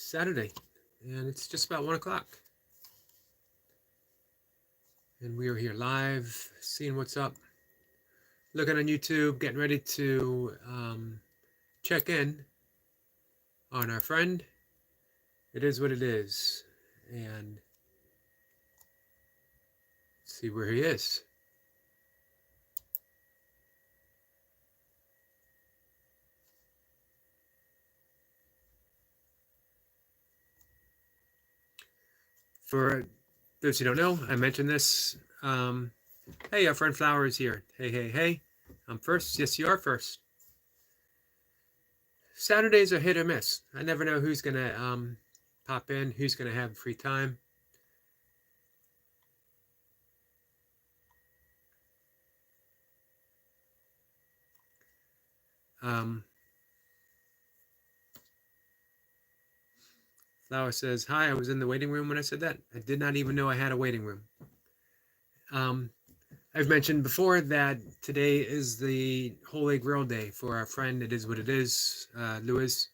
Saturday, and it's just about 1 o'clock. And we are here live, seeing what's up, looking on YouTube, getting ready to check in on our friend. It is what it is, and see where he is. For those who don't know, I mentioned this. Hey, our friend Flower is here. Hey, hey, hey. I'm first. Yes, you are first. Saturdays are hit or miss. I never know who's going to pop in, who's going to have free time. Flower says, hi, I was in the waiting room when I said that. I did not even know I had a waiting room. I've mentioned before that today is the Holy Grail Day for our friend. It is what it is, Lewis.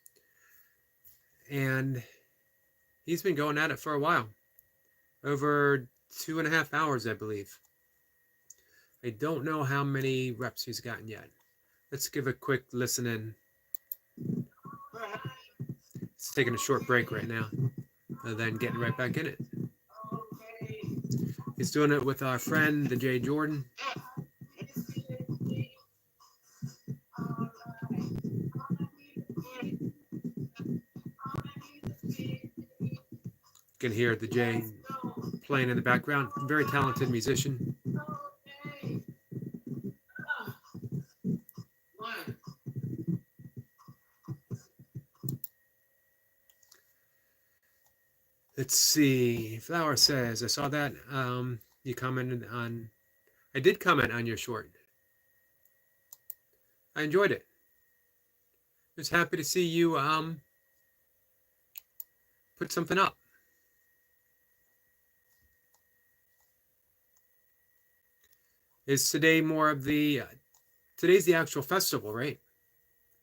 And he's been going at it for a while. Over 2.5 hours, I believe. I don't know how many reps he's gotten yet. Let's give a quick listen in. He's taking a short break right now, and then getting right back in it. He's doing it with our friend, the Jay Jordan. You can hear the Jay playing in the background. Very talented musician. Let's see. Flower says, I saw that. You commented on. I did comment on your short. I enjoyed it. I was happy to see you put something up. Is today more of the. Today's the actual festival, right?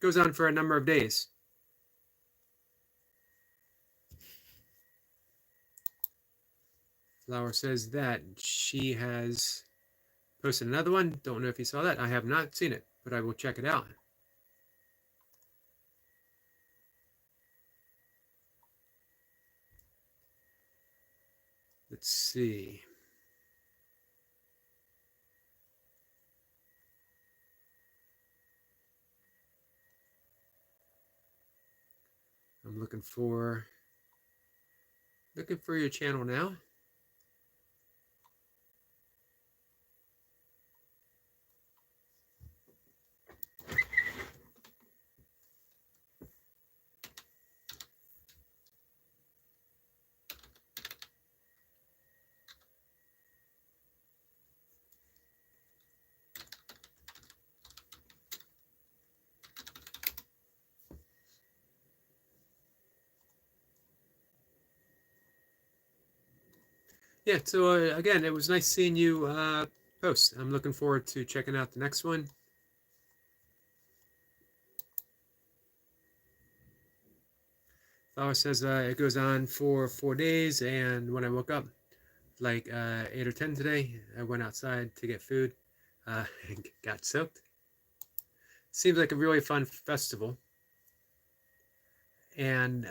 Goes on for a number of days. Flower says that she has posted another one. Don't know if you saw that. I have not seen it, but I will check it out. Let's see. I'm looking for your channel now. Yeah, so again, it was nice seeing you post. I'm looking forward to checking out the next one. Flower says it goes on for 4 days, and when I woke up, like 8 or 10 today, I went outside to get food and got soaked. Seems like a really fun festival. And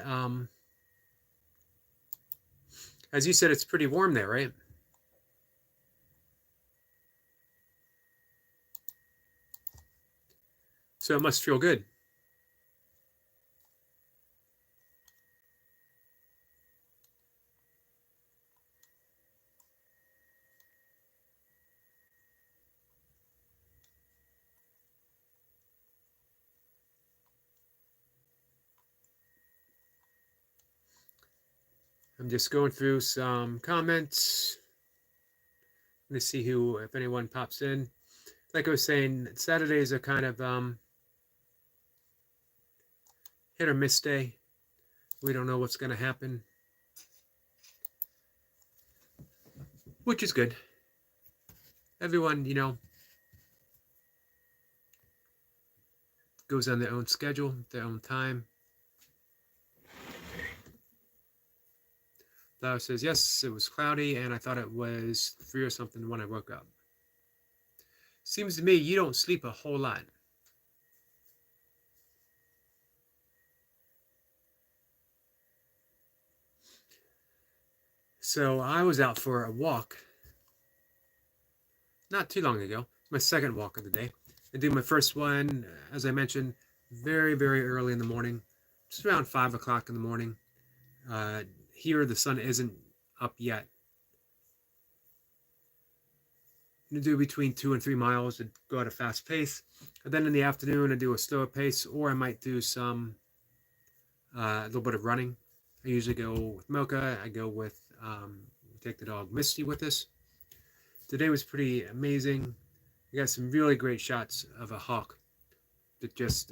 as you said, it's pretty warm there, right? So it must feel good. I'm just going through some comments. Let me see if anyone pops in. Like I was saying, Saturdays are kind of hit or miss day. We don't know what's going to happen, which is good. Everyone, goes on their own schedule, their own time. Flower says, yes, it was cloudy and I thought it was 3 or something when I woke up. Seems to me you don't sleep a whole lot. So I was out for a walk not too long ago. My second walk of the day. I did my first one, as I mentioned, very, very early in the morning, just around 5 o'clock in the morning. Here, the sun isn't up yet. I'm going to do between 2 and 3 miles and go at a fast pace. And then in the afternoon, I do a slower pace, or I might do some a little bit of running. I usually go with Mocha. I go with take the dog Misty with us. Today was pretty amazing. I got some really great shots of a hawk that just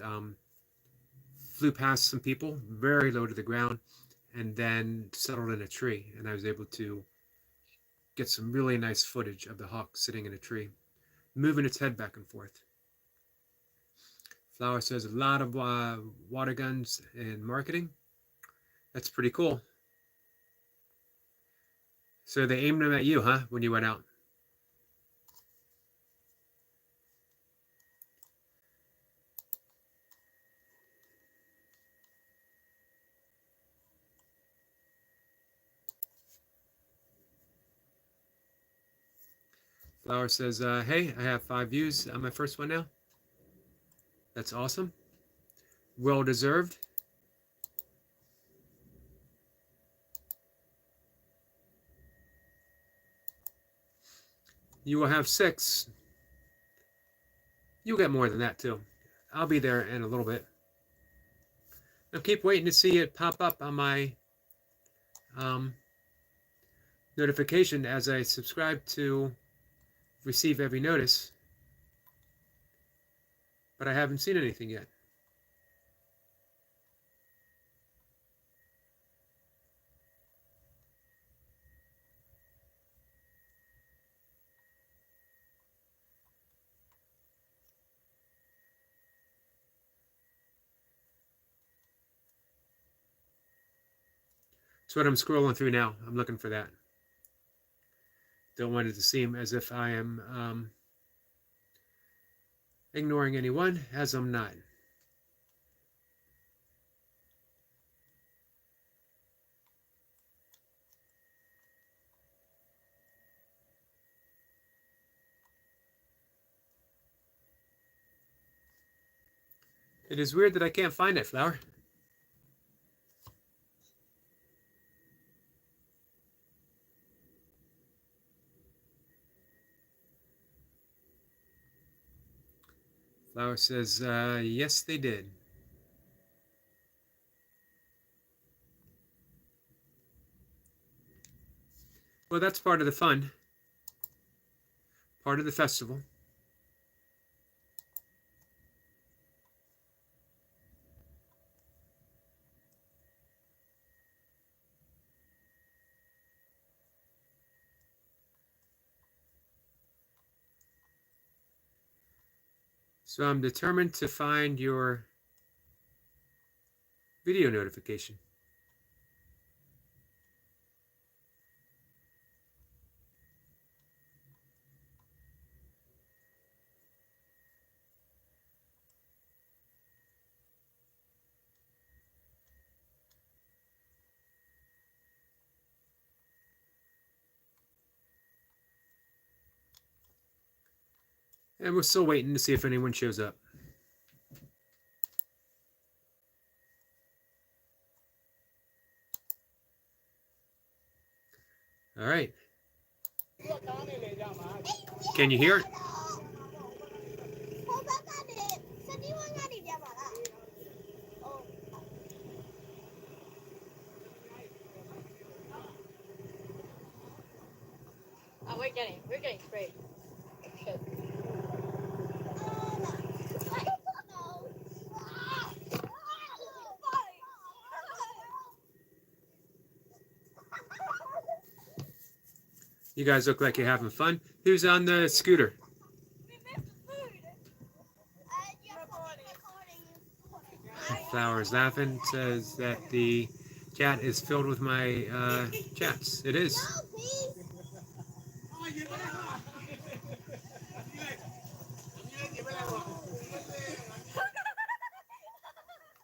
flew past some people, very low to the ground, and then settled in a tree. And I was able to get some really nice footage of the hawk sitting in a tree, moving its head back and forth. Flower says a lot of water guns in marketing. That's pretty cool. So they aimed them at you, huh, when you went out? Flower says, hey, I have 5 views on my first one now. That's awesome. Well deserved. You will have 6. You'll get more than that too. I'll be there in a little bit. I'll keep waiting to see it pop up on my notification as I subscribe to receive every notice. But I haven't seen anything yet. That's what I'm scrolling through now. I'm looking for that. Don't want it to seem as if I am ignoring anyone, as I'm not. It is weird that I can't find it, Flower. Flower says, yes, they did. Well, that's part of the fun, part of the festival. So I'm determined to find your video notification. And we're still waiting to see if anyone shows up. All right. Can you hear it? Oh, we're getting sprayed. Shit. You guys look like you're having fun. Who's on the scooter? Flower's laughing, says that the chat is filled with my chats. It is.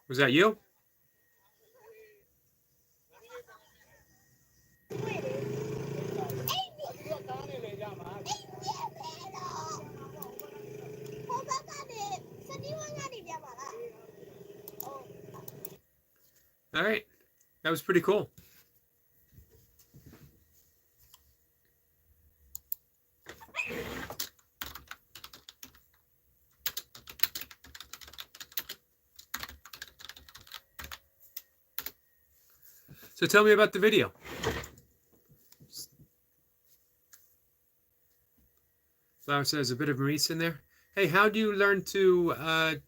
Was that you? All right. That was pretty cool. So tell me about the video. Flower says a bit of Maurice in there. Hey, how do you learn to,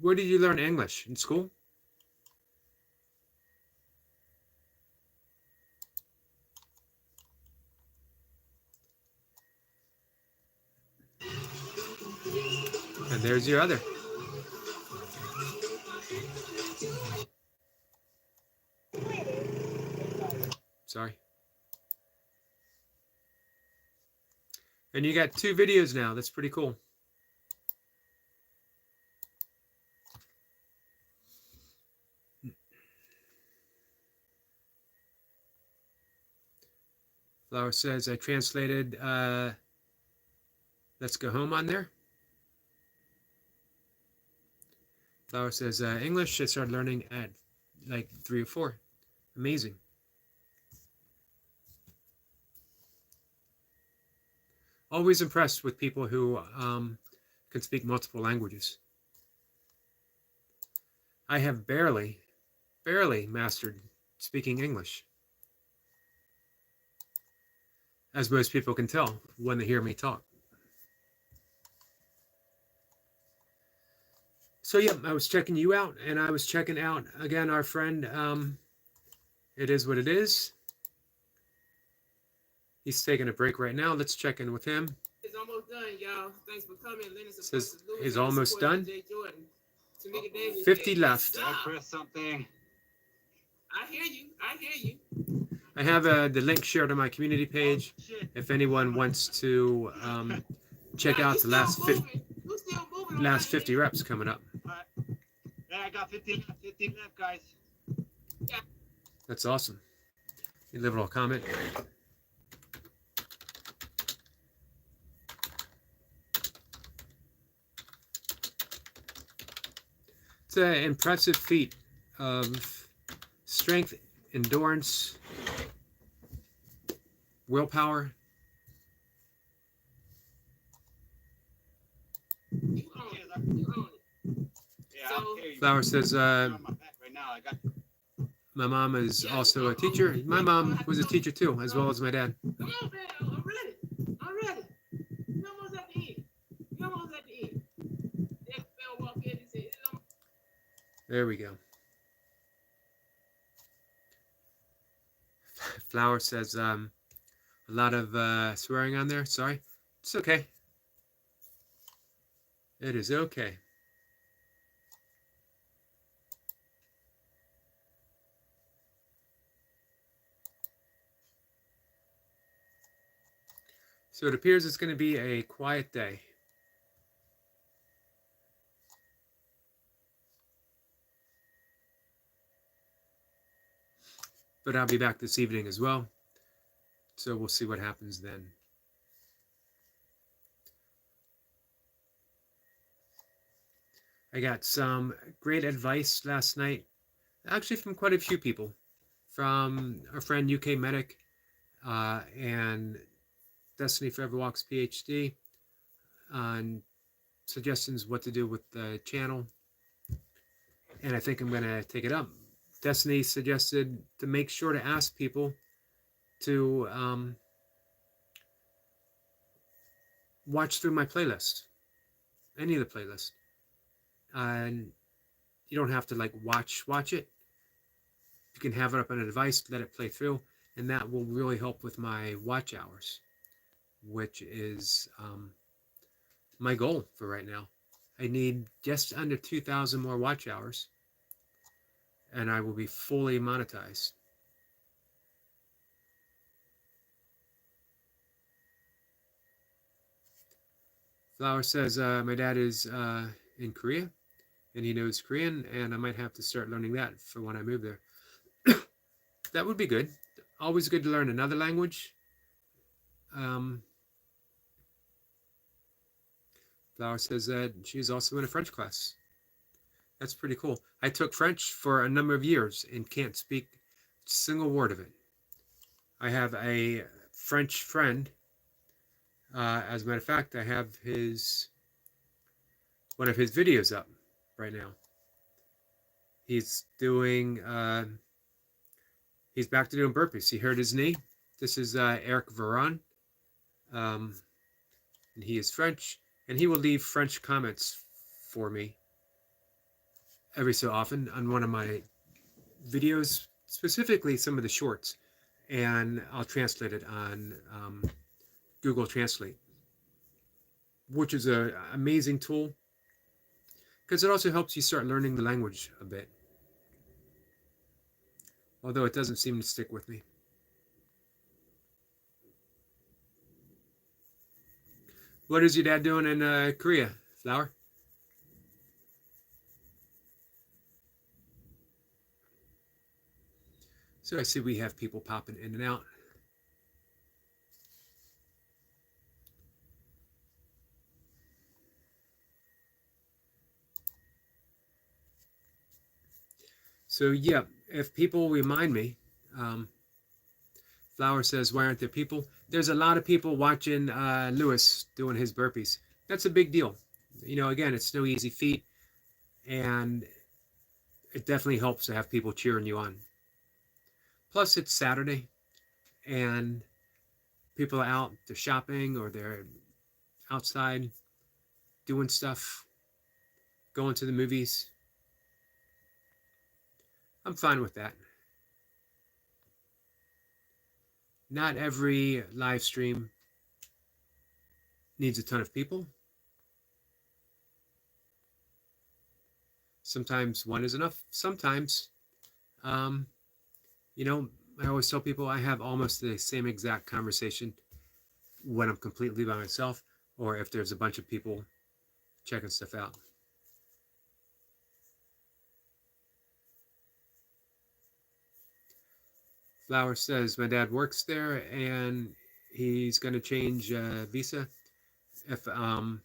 where did you learn English? In school? And there's your other. Sorry. And you got 2 videos now. That's pretty cool. Flower says I translated Let's Go Home on there. Flower says English I started learning at like 3 or 4. Amazing. Always impressed with people who can speak multiple languages. I have barely mastered speaking English, as most people can tell when they hear me talk. So yeah, I was checking you out, and I was checking out again our friend. It is what it is. He's taking a break right now. Let's check in with him. It's almost done, y'all. Thanks for coming. Says he's almost done. 50 left. I pressed something. I hear you. I hear you. I have the link shared on my community page. If anyone wants to check out the last 50 reps coming up. Yeah, I got 50 left, guys. That's awesome. You leave a little comment. It's an impressive feat of strength, endurance, willpower. You own it. Yeah, Flower says, on my back right now. I got my mom is also a teacher. My mom was a teacher too, as well as my dad. Come on, man. I'm ready. I'm ready. You're almost at the end. You're almost at the end. That bell walk in and said, There we go. Flower says a lot of swearing on there. Sorry. It's okay. It is okay. So it appears it's going to be a quiet day. But I'll be back this evening as well. So we'll see what happens then. I got some great advice last night, actually from quite a few people. From our friend UK Medic and Destiny Forever Walks PhD on suggestions what to do with the channel. And I think I'm going to take it up. Destiny suggested to make sure to ask people to watch through my playlist, any of the playlist. And you don't have to like watch it. You can have it up on a device, let it play through, and that will really help with my watch hours, which is my goal for right now. I need just under 2,000 more watch hours and I will be fully monetized. Flower says my dad is in Korea and he knows Korean, and I might have to start learning that for when I move there. That would be good. Always good to learn another language. Um, Flower says that she's also in a French class. That's pretty cool. I took French for a number of years and can't speak a single word of it. I have a French friend. As a matter of fact, I have one of his videos up right now. He's doing. He's back to doing burpees. He hurt his knee. This is Eric Veron, and he is French, and he will leave French comments for me every so often on one of my videos, specifically some of the shorts, and I'll translate it on Google Translate, which is an amazing tool because it also helps you start learning the language a bit, although it doesn't seem to stick with me. What is your dad doing in Korea, Flower? So I see we have people popping in and out. So yeah, if people remind me, Flower says, why aren't there people? There's a lot of people watching Lewis doing his burpees. That's a big deal. You know, again, it's no easy feat, and it definitely helps to have people cheering you on. Plus, it's Saturday, and people are out, they're shopping, or they're outside doing stuff, going to the movies. I'm fine with that. Not every live stream needs a ton of people. Sometimes one is enough. Sometimes, you know, I always tell people I have almost the same exact conversation when I'm completely by myself or if there's a bunch of people checking stuff out. Flower says my dad works there and he's going to change visa if I'm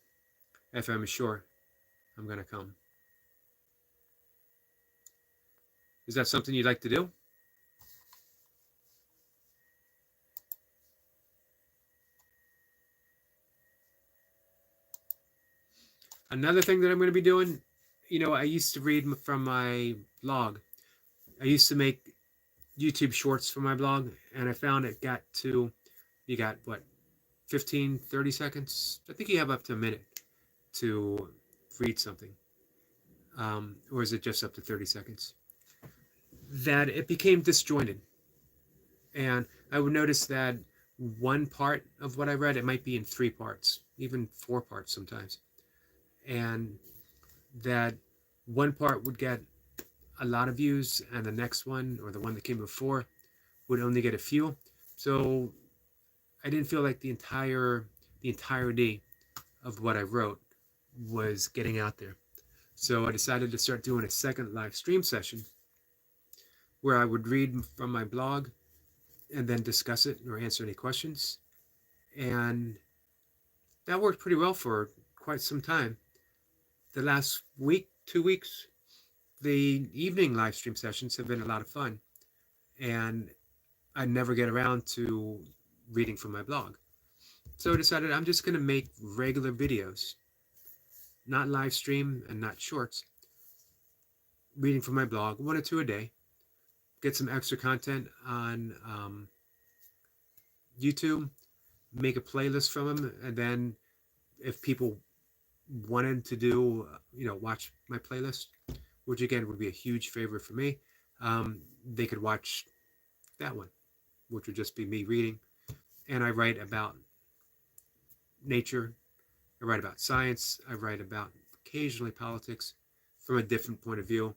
sure I'm going to come. Is that something you'd like to do? Another thing that I'm going to be doing, you know, I used to read from my blog. I used to make YouTube shorts for my blog, and I found it got to, you got what, 15, 30 seconds? I think you have up to a minute to read something. Or is it just up to 30 seconds? That it became disjointed. And I would notice that one part of what I read, it might be in 3 parts, even 4 parts sometimes. And that one part would get a lot of views and the next one or the one that came before would only get a few. So I didn't feel like the entirety of what I wrote was getting out there. So I decided to start doing a second live stream session where I would read from my blog and then discuss it or answer any questions. And that worked pretty well for quite some time. The last week, 2 weeks, the evening live stream sessions have been a lot of fun. And I never get around to reading from my blog. So I decided I'm just going to make regular videos, not live stream and not shorts, reading from my blog, 1 or 2 a day, get some extra content on YouTube, make a playlist from them, and then if people wanted to do, you know, watch my playlist, which again would be a huge favor for me, they could watch that one, which would just be me reading. And I write about nature, I write about science, I write about occasionally politics from a different point of view.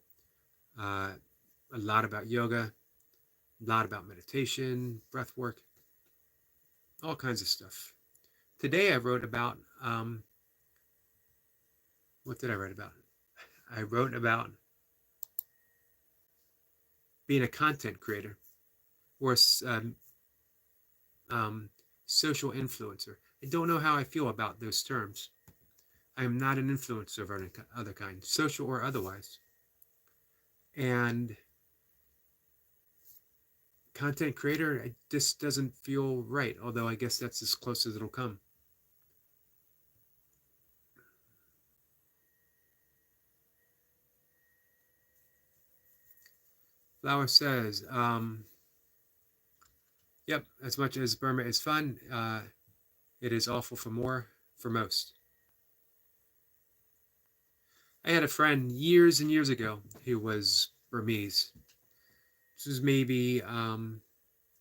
a lot about yoga, a lot about meditation, breath work, all kinds of stuff. Today I wrote about, what did I write about? I wrote about being a content creator or um, social influencer. I don't know how I feel about those terms. I am not an influencer of any other kind, social or otherwise. And content creator, it just doesn't feel right, although I guess that's as close as it'll come. Flower says, yep, as much as Burma is fun, it is awful for most. I had a friend years and years ago who was Burmese. This was maybe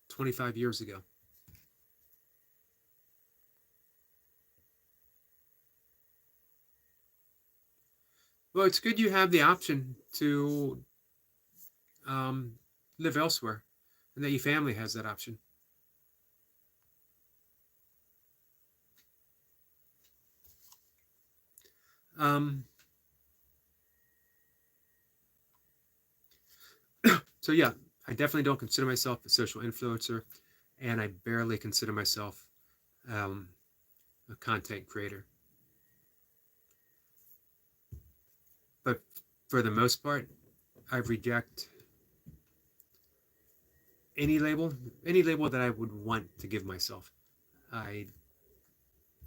25 years ago. Well, it's good you have the option to live elsewhere and that your family has that option. So yeah, I definitely don't consider myself a social influencer, and I barely consider myself a content creator. But for the most part, I reject any label that I would want to give myself. I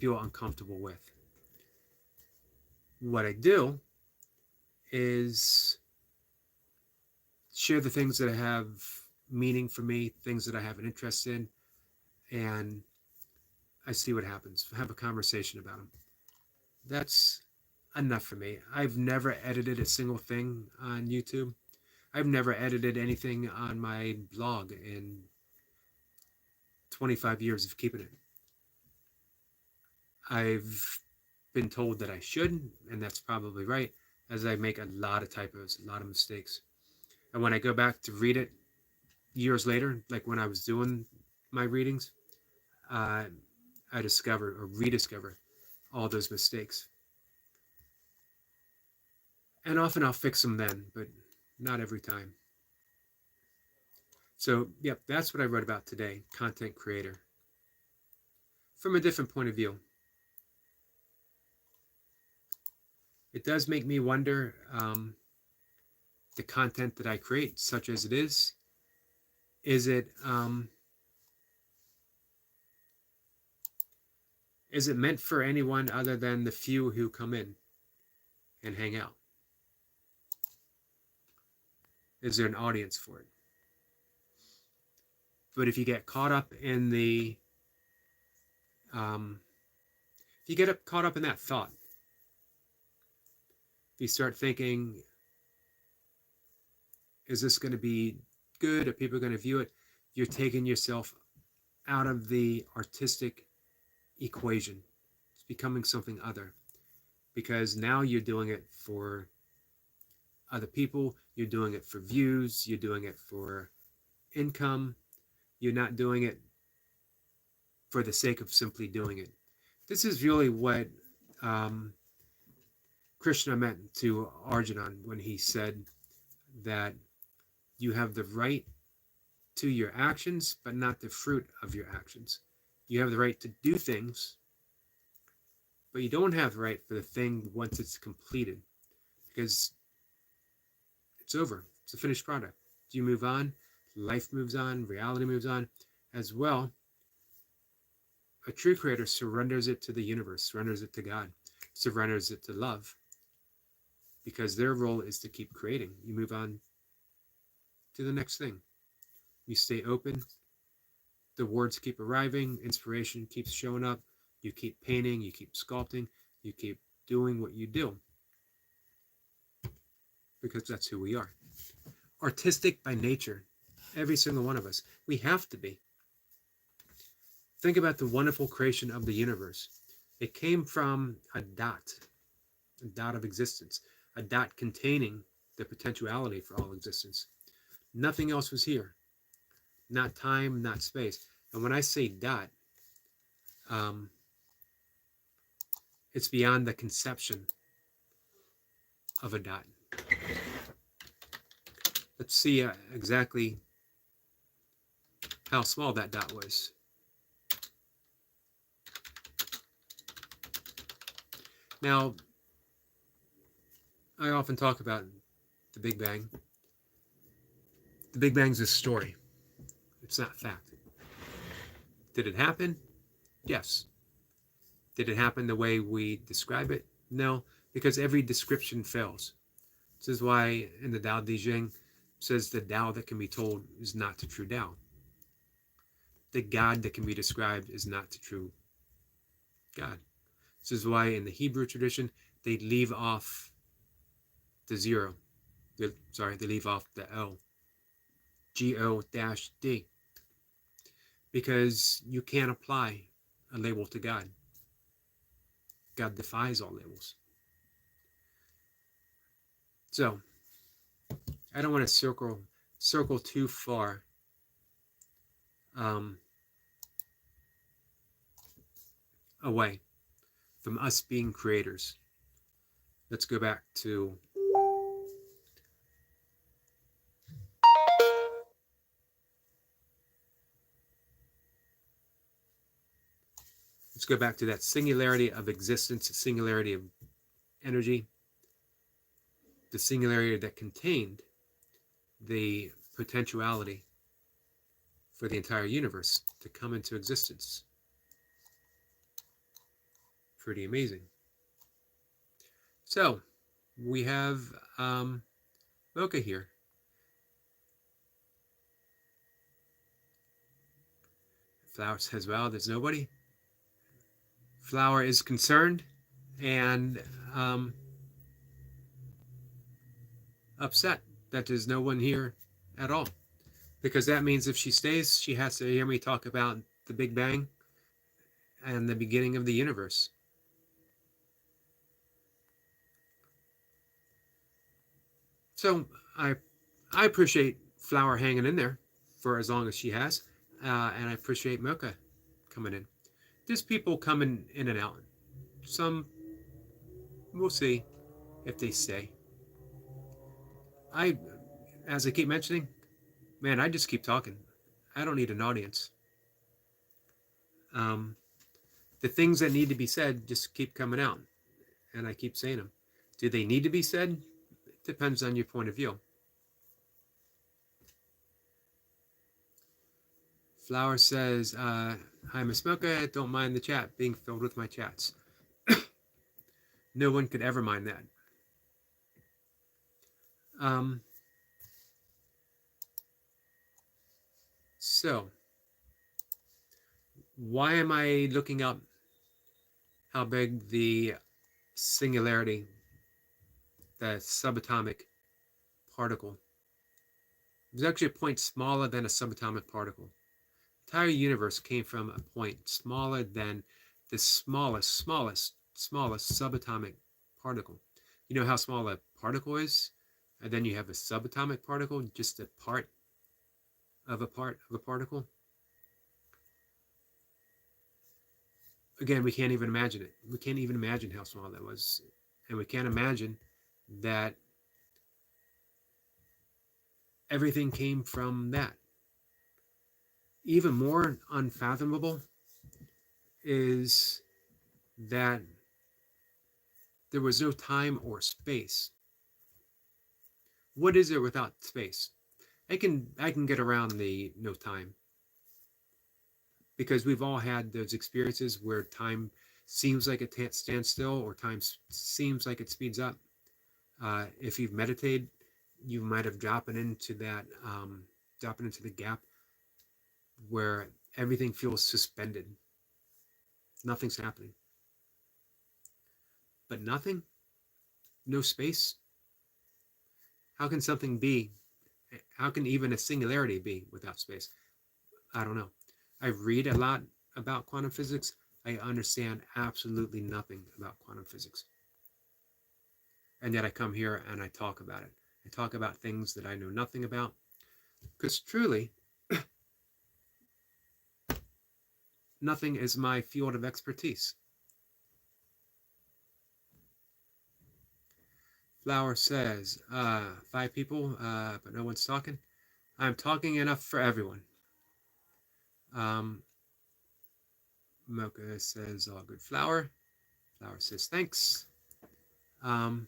feel uncomfortable with. What I do is share the things that have meaning for me, things that I have an interest in, and I see what happens. Have a conversation about them. That's enough for me. I've never edited a single thing on YouTube. I've never edited anything on my blog in 25 years of keeping it. I've been told that I should, and that's probably right, as I make a lot of typos, a lot of mistakes. And when I go back to read it years later, like when I was doing my readings, I discover or rediscover all those mistakes. And often I'll fix them then, but not every time. So, yep, that's what I wrote about today, content creator. From a different point of view. It does make me wonder, the content that I create, such as it is it meant for anyone other than the few who come in and hang out? Is there an audience for it? But if you get caught up in caught up in that thought, if you start thinking, is this going to be good? Are people going to view it? You're taking yourself out of the artistic equation. It's becoming something other, because now you're doing it for other people. You're doing it for views. You're doing it for income. You're not doing it for the sake of simply doing it. This is really what Krishna meant to Arjuna when he said that you have the right to your actions, but not the fruit of your actions. You have the right to do things, but you don't have the right for the thing once it's completed, because it's over. It's a finished product. You move on, life moves on, reality moves on. As well, a true creator surrenders it to the universe, surrenders it to God, surrenders it to love, because their role is to keep creating. You move on to the next thing. You stay open. The words keep arriving. Inspiration keeps showing up. You keep painting. You keep sculpting. You keep doing what you do, because that's who we are. Artistic by nature. Every single one of us. We have to be. Think about the wonderful creation of the universe. It came from a dot of existence, a dot containing the potentiality for all existence. Nothing else was here. Not time, not space. And when I say dot, um, it's beyond the conception of a dot. Let's see exactly how small that dot was. Now, I often talk about the Big Bang. The Big Bang's a story. It's not fact. Did it happen? Yes. Did it happen the way we describe it? No, because every description fails. This is why in the Tao Te Ching says the Tao that can be told is not the true Tao. The God that can be described is not the true God. This is why in the Hebrew tradition they leave off the zero. They leave off the L. G-O-D. Because you can't apply a label to God. God defies all labels. So, I don't want to circle too far. Away from us being creators. Let's go back to that singularity of existence, the singularity of energy, the singularity that contained the potentiality for the entire universe to come into existence. Pretty amazing. So, we have Mocha here. Flower says, well, there's nobody. Flower is concerned and upset that there's no one here at all. Because that means if she stays, she has to hear me talk about the Big Bang and the beginning of the universe. So I appreciate Flower hanging in there for as long as she has, and I appreciate Mocha coming in. There's people coming in and out. Some, we'll see if they stay. As I keep mentioning, man, I just keep talking. I don't need an audience. The things that need to be said just keep coming out, and I keep saying them. Do they need to be said? It depends on your point of view. Flower says, hi, Miss Mocha, don't mind the chat being filled with my chats. No one could ever mind that. So, why am I looking up how big the singularity, the subatomic particle? There's actually a point smaller than a subatomic particle. The entire universe came from a point smaller than the smallest subatomic particle. You know how small a particle is? And then you have a subatomic particle, just a part of a particle. Again, we can't even imagine it. We can't even imagine how small that was. And we can't imagine that everything came from that. Even more unfathomable is that there was no time or space. What is there without space? I can get around the no time, because we've all had those experiences where time seems like it stands still, or time seems like it speeds up. If you've meditated, you might have dropping into the gap where everything feels suspended. Nothing's happening. But nothing? No space? How can something be? How can even a singularity be without space? I don't know. I read a lot about quantum physics. I understand absolutely nothing about quantum physics. And yet I come here and I talk about it. I talk about things that I know nothing about. Because truly, nothing is my field of expertise. Flower says, 5 people, but no one's talking. I'm talking enough for everyone. Um, Mocha says, all good, Flower. Flower says, thanks. And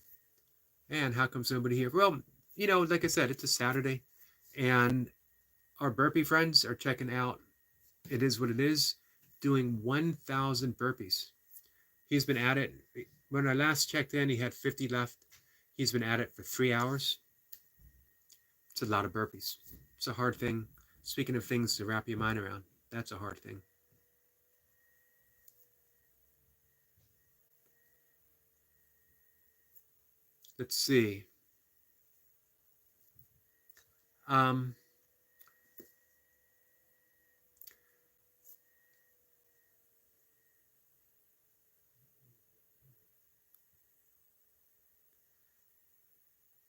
how comes nobody here? Well, like I said, it's a Saturday, and our burpee friends are checking out It Is What It Is, doing 1,000 burpees. He's been at it. When I last checked in, he had 50 left. He's been at it for 3 hours. It's a lot of burpees. It's a hard thing. Speaking of things to wrap your mind around, that's a hard thing. Let's see. Um,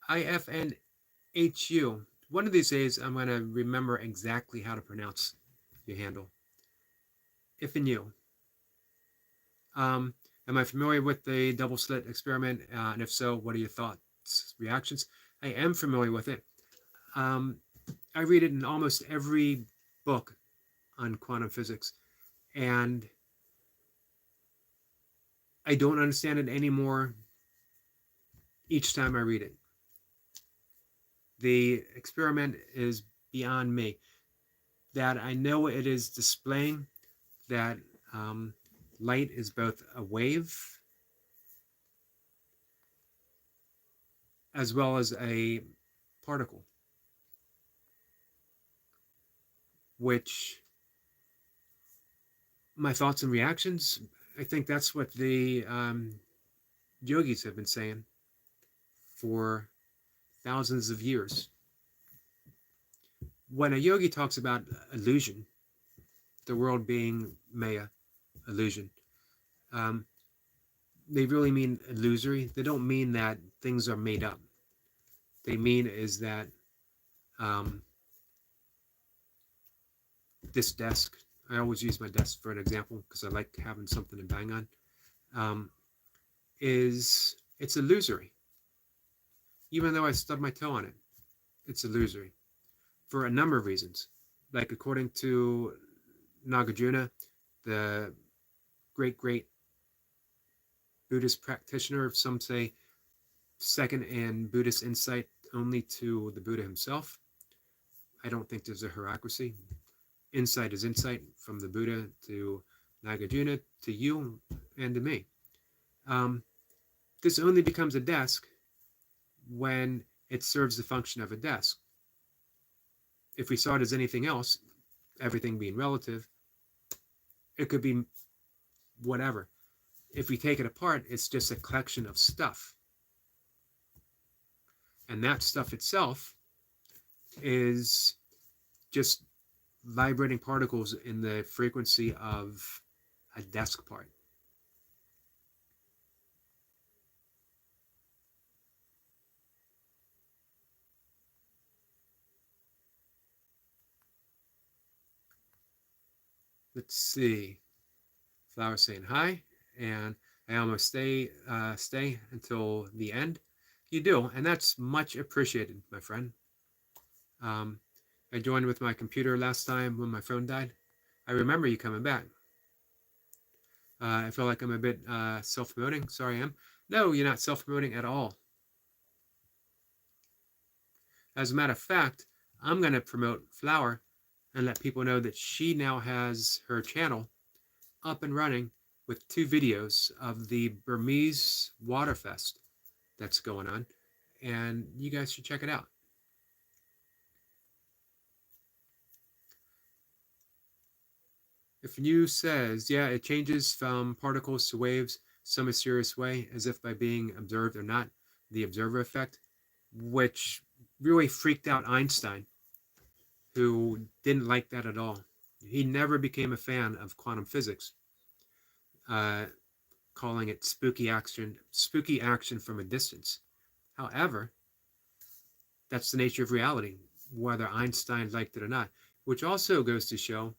IFNHU. One of these days, I'm going to remember exactly how to pronounce your handle. If and you. Am I familiar with the double slit experiment? And if so, what are your thoughts, reactions? I am familiar with it. I read it in almost every book on quantum physics, and I don't understand it anymore each time I read it. The experiment is beyond me. That I know it is displaying that light is both a wave as well as a particle, which my thoughts and reactions, I think that's what the yogis have been saying for thousands of years. When a yogi talks about illusion, the world being Maya, illusion, they really mean illusory. They don't mean that things are made up. They mean is that this desk, I always use my desk for an example because I like having something to bang on, it's illusory. Even though I stubbed my toe on it, it's illusory for a number of reasons. Like according to Nagarjuna, the great Buddhist practitioner, some say second in Buddhist insight only to the Buddha himself. I don't think there's a hierarchy. Insight is insight from the Buddha to Nagarjuna to you and to me. This only becomes a desk when it serves the function of a desk. If we saw it as anything else, everything being relative, it could be whatever. If we take it apart, it's just a collection of stuff. And that stuff itself is just vibrating particles in the frequency of a desk part. Let's see. Flower saying hi, and I almost stay until the end. You do, and that's much appreciated, my friend. I joined with my computer last time when my phone died. I remember you coming back. I feel like I'm a bit self-promoting. Sorry, I am. No, you're not self-promoting at all. As a matter of fact, I'm going to promote Flower and let people know that she now has her channel up and running with 2 videos of the Burmese Waterfest that's going on, and you guys should check it out. If new says, yeah, it changes from particles to waves some mysterious way, as if by being observed or not, the observer effect, which really freaked out Einstein, who didn't like that at all. He never became a fan of quantum physics, calling it spooky action from a distance. However, that's the nature of reality. whether Einstein liked it or not, which also goes to show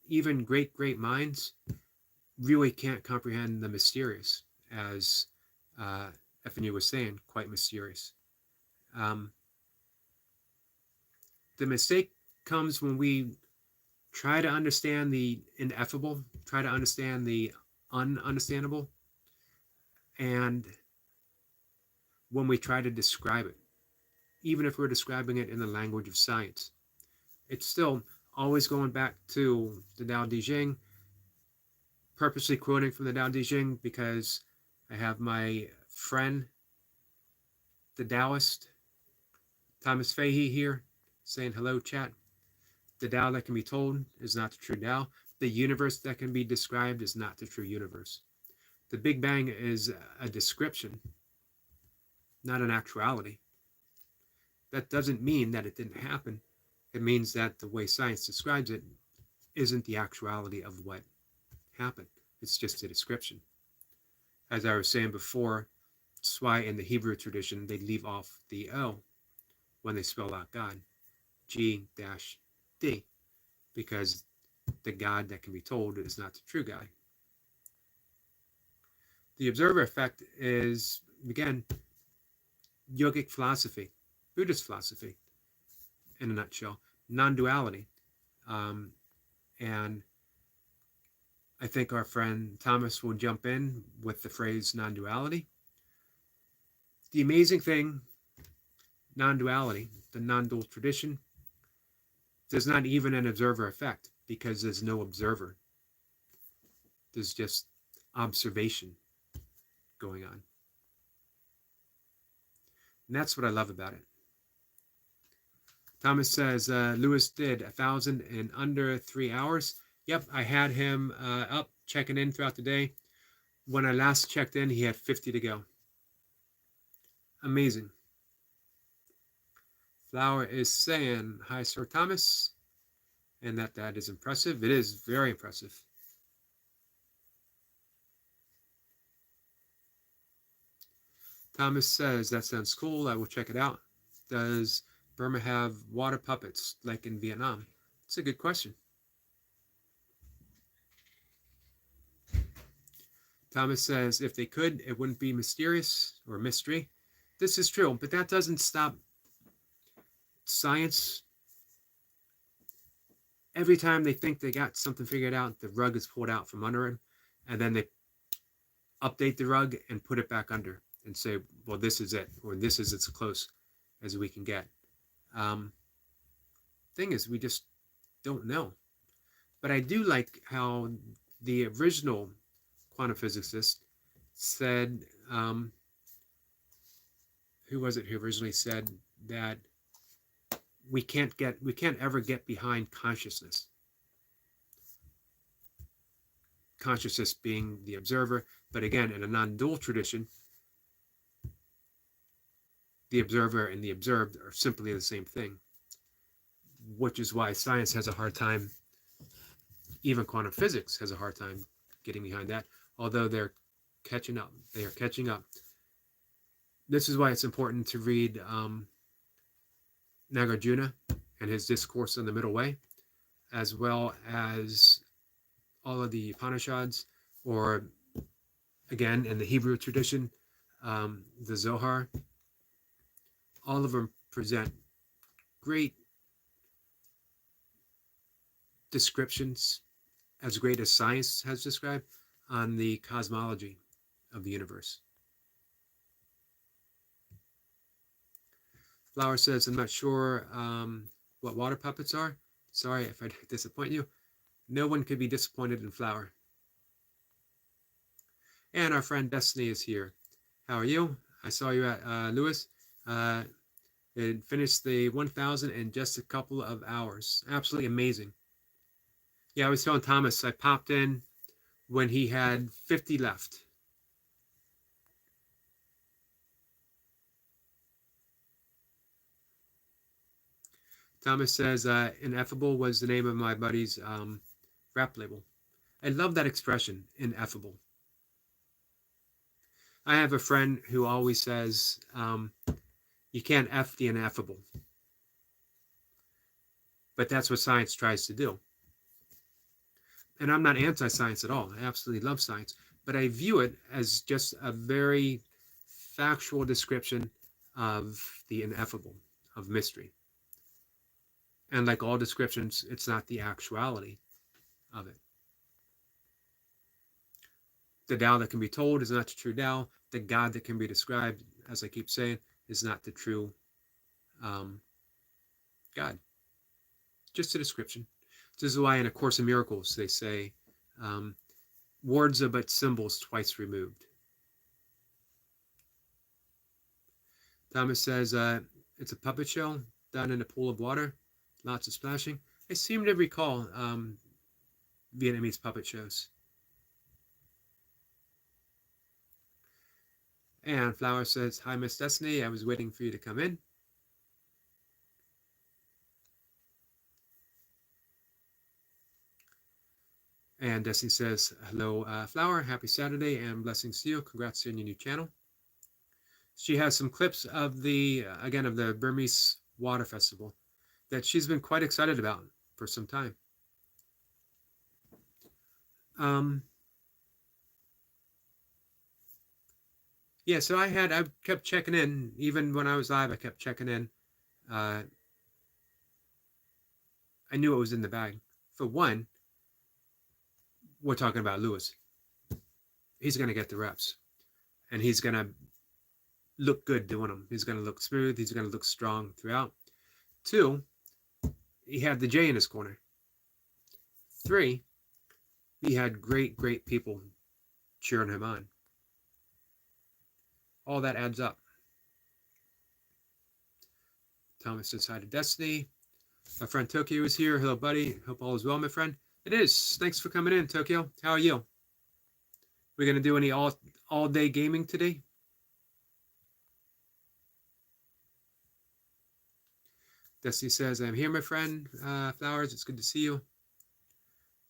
even great minds really can't comprehend the mysterious, as FNU was saying, quite mysterious. The mistake comes when we try to understand the ineffable, try to understand the ununderstandable, and when we try to describe it, even if we're describing it in the language of science. It's still always going back to the Tao Te Ching, purposely quoting from the Tao Te Ching because I have my friend, the Taoist, Thomas Fahey here, saying hello, chat. The Tao that can be told is not the true Tao. The universe that can be described is not the true universe. The Big Bang is a description, not an actuality. That doesn't mean that it didn't happen. It means that the way science describes it isn't the actuality of what happened. It's just a description. As I was saying before, that's why in the Hebrew tradition they leave off the O when they spell out God, G-D, because the God that can be told is not the true God. The observer effect is, again, yogic philosophy, Buddhist philosophy, in a nutshell, non-duality. And I think our friend Thomas will jump in with the phrase non-duality. The amazing thing, non-duality, the non-dual tradition, there's not even an observer effect because there's no observer. There's just observation going on. And that's what I love about it. Thomas says, Lewis did 1,000 in under 3 hours. Yep, I had him up checking in throughout the day. When I last checked in, he had 50 to go. Amazing. Flower is saying, hi, Sir Thomas. And that is impressive. It is very impressive. Thomas says, that sounds cool. I will check it out. Does Burma have water puppets like in Vietnam? It's a good question. Thomas says, if they could, it wouldn't be mysterious or mystery. This is true, but that doesn't stop science. Every time they think they got something figured out, the rug is pulled out from under him, and then they update the rug and put it back under and say, well, this is it, or this is as close as we can get. Thing is, we just don't know. But I do like how the original quantum physicist said, who was it who originally said that we can't ever get behind consciousness. Consciousness being the observer, but again, in a non-dual tradition, the observer and the observed are simply the same thing, which is why science has a hard time, even quantum physics has a hard time getting behind that, although they're catching up. They are catching up. This is why it's important to read Nagarjuna and his discourse on the middle way, as well as all of the Upanishads, or again, in the Hebrew tradition, the Zohar. All of them present great descriptions, as great as science has described, on the cosmology of the universe. Flower says, I'm not sure what water puppets are. Sorry if I disappoint you. No one could be disappointed in Flower. And our friend Destiny is here. How are you? I saw you at Lewis. It finished the 1,000 in just a couple of hours. Absolutely amazing. Yeah, I was telling Thomas, I popped in when he had 50 left. Thomas says, Ineffable was the name of my buddy's rap label. I love that expression, ineffable. I have a friend who always says, you can't F the ineffable. But that's what science tries to do. And I'm not anti-science at all. I absolutely love science. But I view it as just a very factual description of the ineffable, of mystery. And like all descriptions, it's not the actuality of it. The Tao that can be told is not the true Tao. The God that can be described, as I keep saying, is not the true God. Just a description. This is why in A Course in Miracles they say, words are but symbols twice removed. Thomas says, it's a puppet show done in a pool of water, lots of splashing. I seem to recall Vietnamese puppet shows. And Flower says, hi, Miss Destiny. I was waiting for you to come in. And Destiny says, hello, Flower. Happy Saturday and blessings to you. Congrats on your new channel. She has some clips of the, again, of the Burmese Water Festival that she's been quite excited about for some time. Yeah, so I kept checking in. Even when I was live, I kept checking in. I knew it was in the bag. For one, we're talking about Lewis. He's going to get the reps. And he's going to look good doing them. He's going to look smooth. He's going to look strong throughout. 2, he had the J in his corner. 3, he had great, great people cheering him on. All that adds up. Thomas decided Destiny. My friend Tokyo is here. Hello, buddy. Hope all is well, my friend. It is. Thanks for coming in, Tokyo. How are you? We're going to do any all-day gaming today? Destiny says, I'm here, my friend. Flowers, it's good to see you.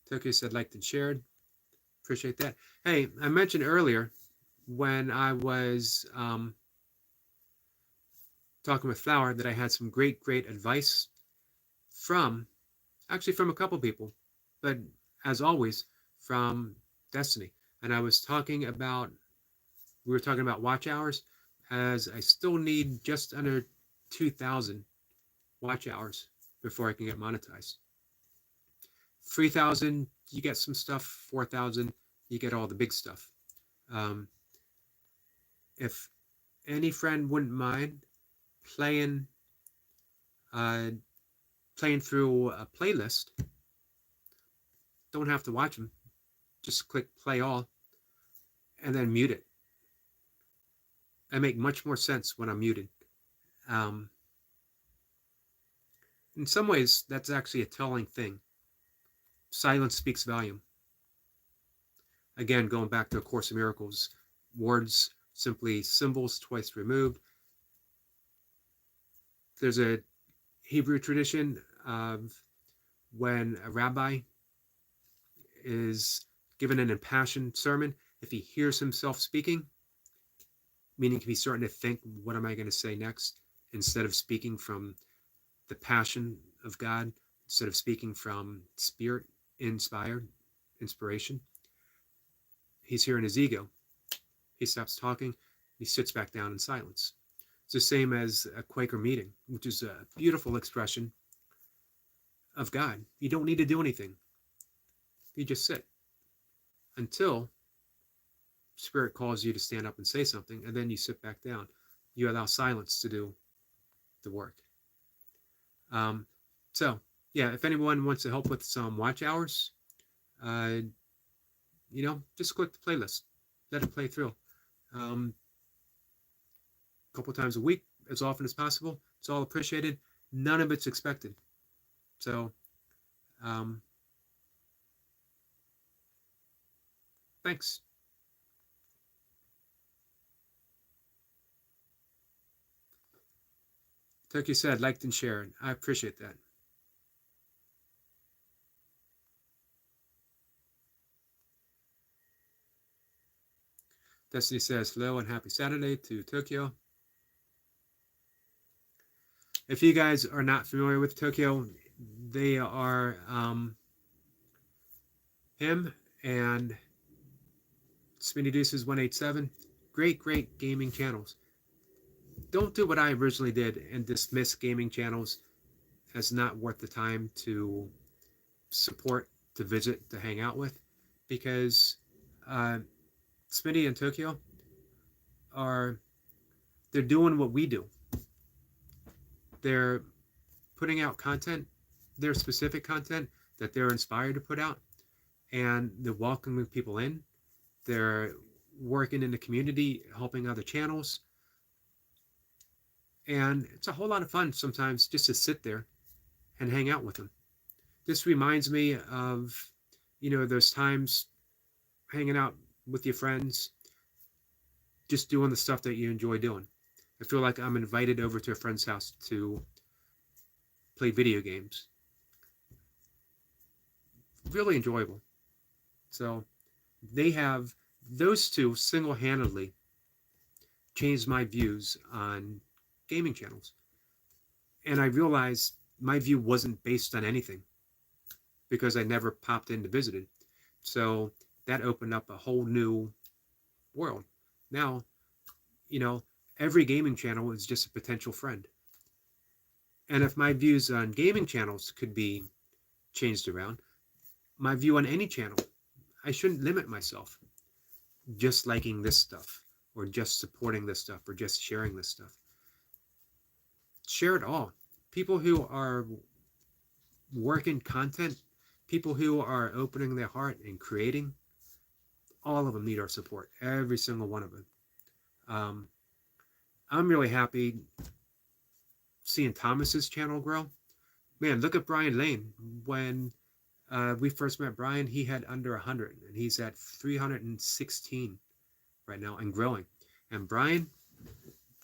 Tokyo said, liked and shared. Appreciate that. Hey, I mentioned earlier when I was talking with Flower that I had some great, great advice from a couple people, but as always, from Destiny. And we were talking about watch hours, as I still need just under 2,000 watch hours before I can get monetized. 3,000, you get some stuff. 4,000, you get all the big stuff. If any friend wouldn't mind playing through a playlist, don't have to watch them. Just click play all and then mute it. I make much more sense when I'm muted. In some ways, that's actually a telling thing. Silence speaks volume. Again, going back to A Course in Miracles, words simply symbols twice removed. There's a Hebrew tradition of when a rabbi is given an impassioned sermon, if he hears himself speaking, meaning if he's starting to think, what am I going to say next? Instead of speaking from the passion of God, instead of speaking from spirit inspired inspiration, he's hearing his ego. He stops talking. He sits back down in silence. It's the same as a Quaker meeting, which is a beautiful expression of God. You don't need to do anything. You just sit until Spirit calls you to stand up and say something, and then you sit back down. You allow silence to do the work. So, yeah, if anyone wants to help with some watch hours, just click the playlist. Let it play through. A couple times a week, as often as possible. It's all appreciated. None of it's expected. So, thanks. Turkey said, liked and shared. I appreciate that. Destiny says, hello and happy Saturday to Tokyo. If you guys are not familiar with Tokyo, They are him and Spinny Deuces 187. Great gaming channels. Don't do what I originally did and dismiss gaming channels as not worth the time to support, to visit, to hang out with, because uh, Smitty and Tokyo are they're doing what we do. They're putting out content, their specific content that they're inspired to put out, and they're welcoming people in. They're working in the community, helping other channels, and it's a whole lot of fun sometimes just to sit there and hang out with them. This reminds me of, those times hanging out with your friends, just doing the stuff that you enjoy doing. I feel like I'm invited over to a friend's house to play video games. Really enjoyable. So they have, those two single-handedly changed my views on gaming channels. And I realized my view wasn't based on anything because I never popped in to visit it. So that opened up a whole new world. Now, every gaming channel is just a potential friend. And if my views on gaming channels could be changed around, my view on any channel, I shouldn't limit myself just liking this stuff or just supporting this stuff or just sharing this stuff. Share it all. People who are working content, people who are opening their heart and creating, all of them need our support. Every single one of them. I'm really happy seeing Thomas's channel grow. Man, look at Brian Lane. When we first met Brian, he had under 100, and he's at 316 right now and growing. And Brian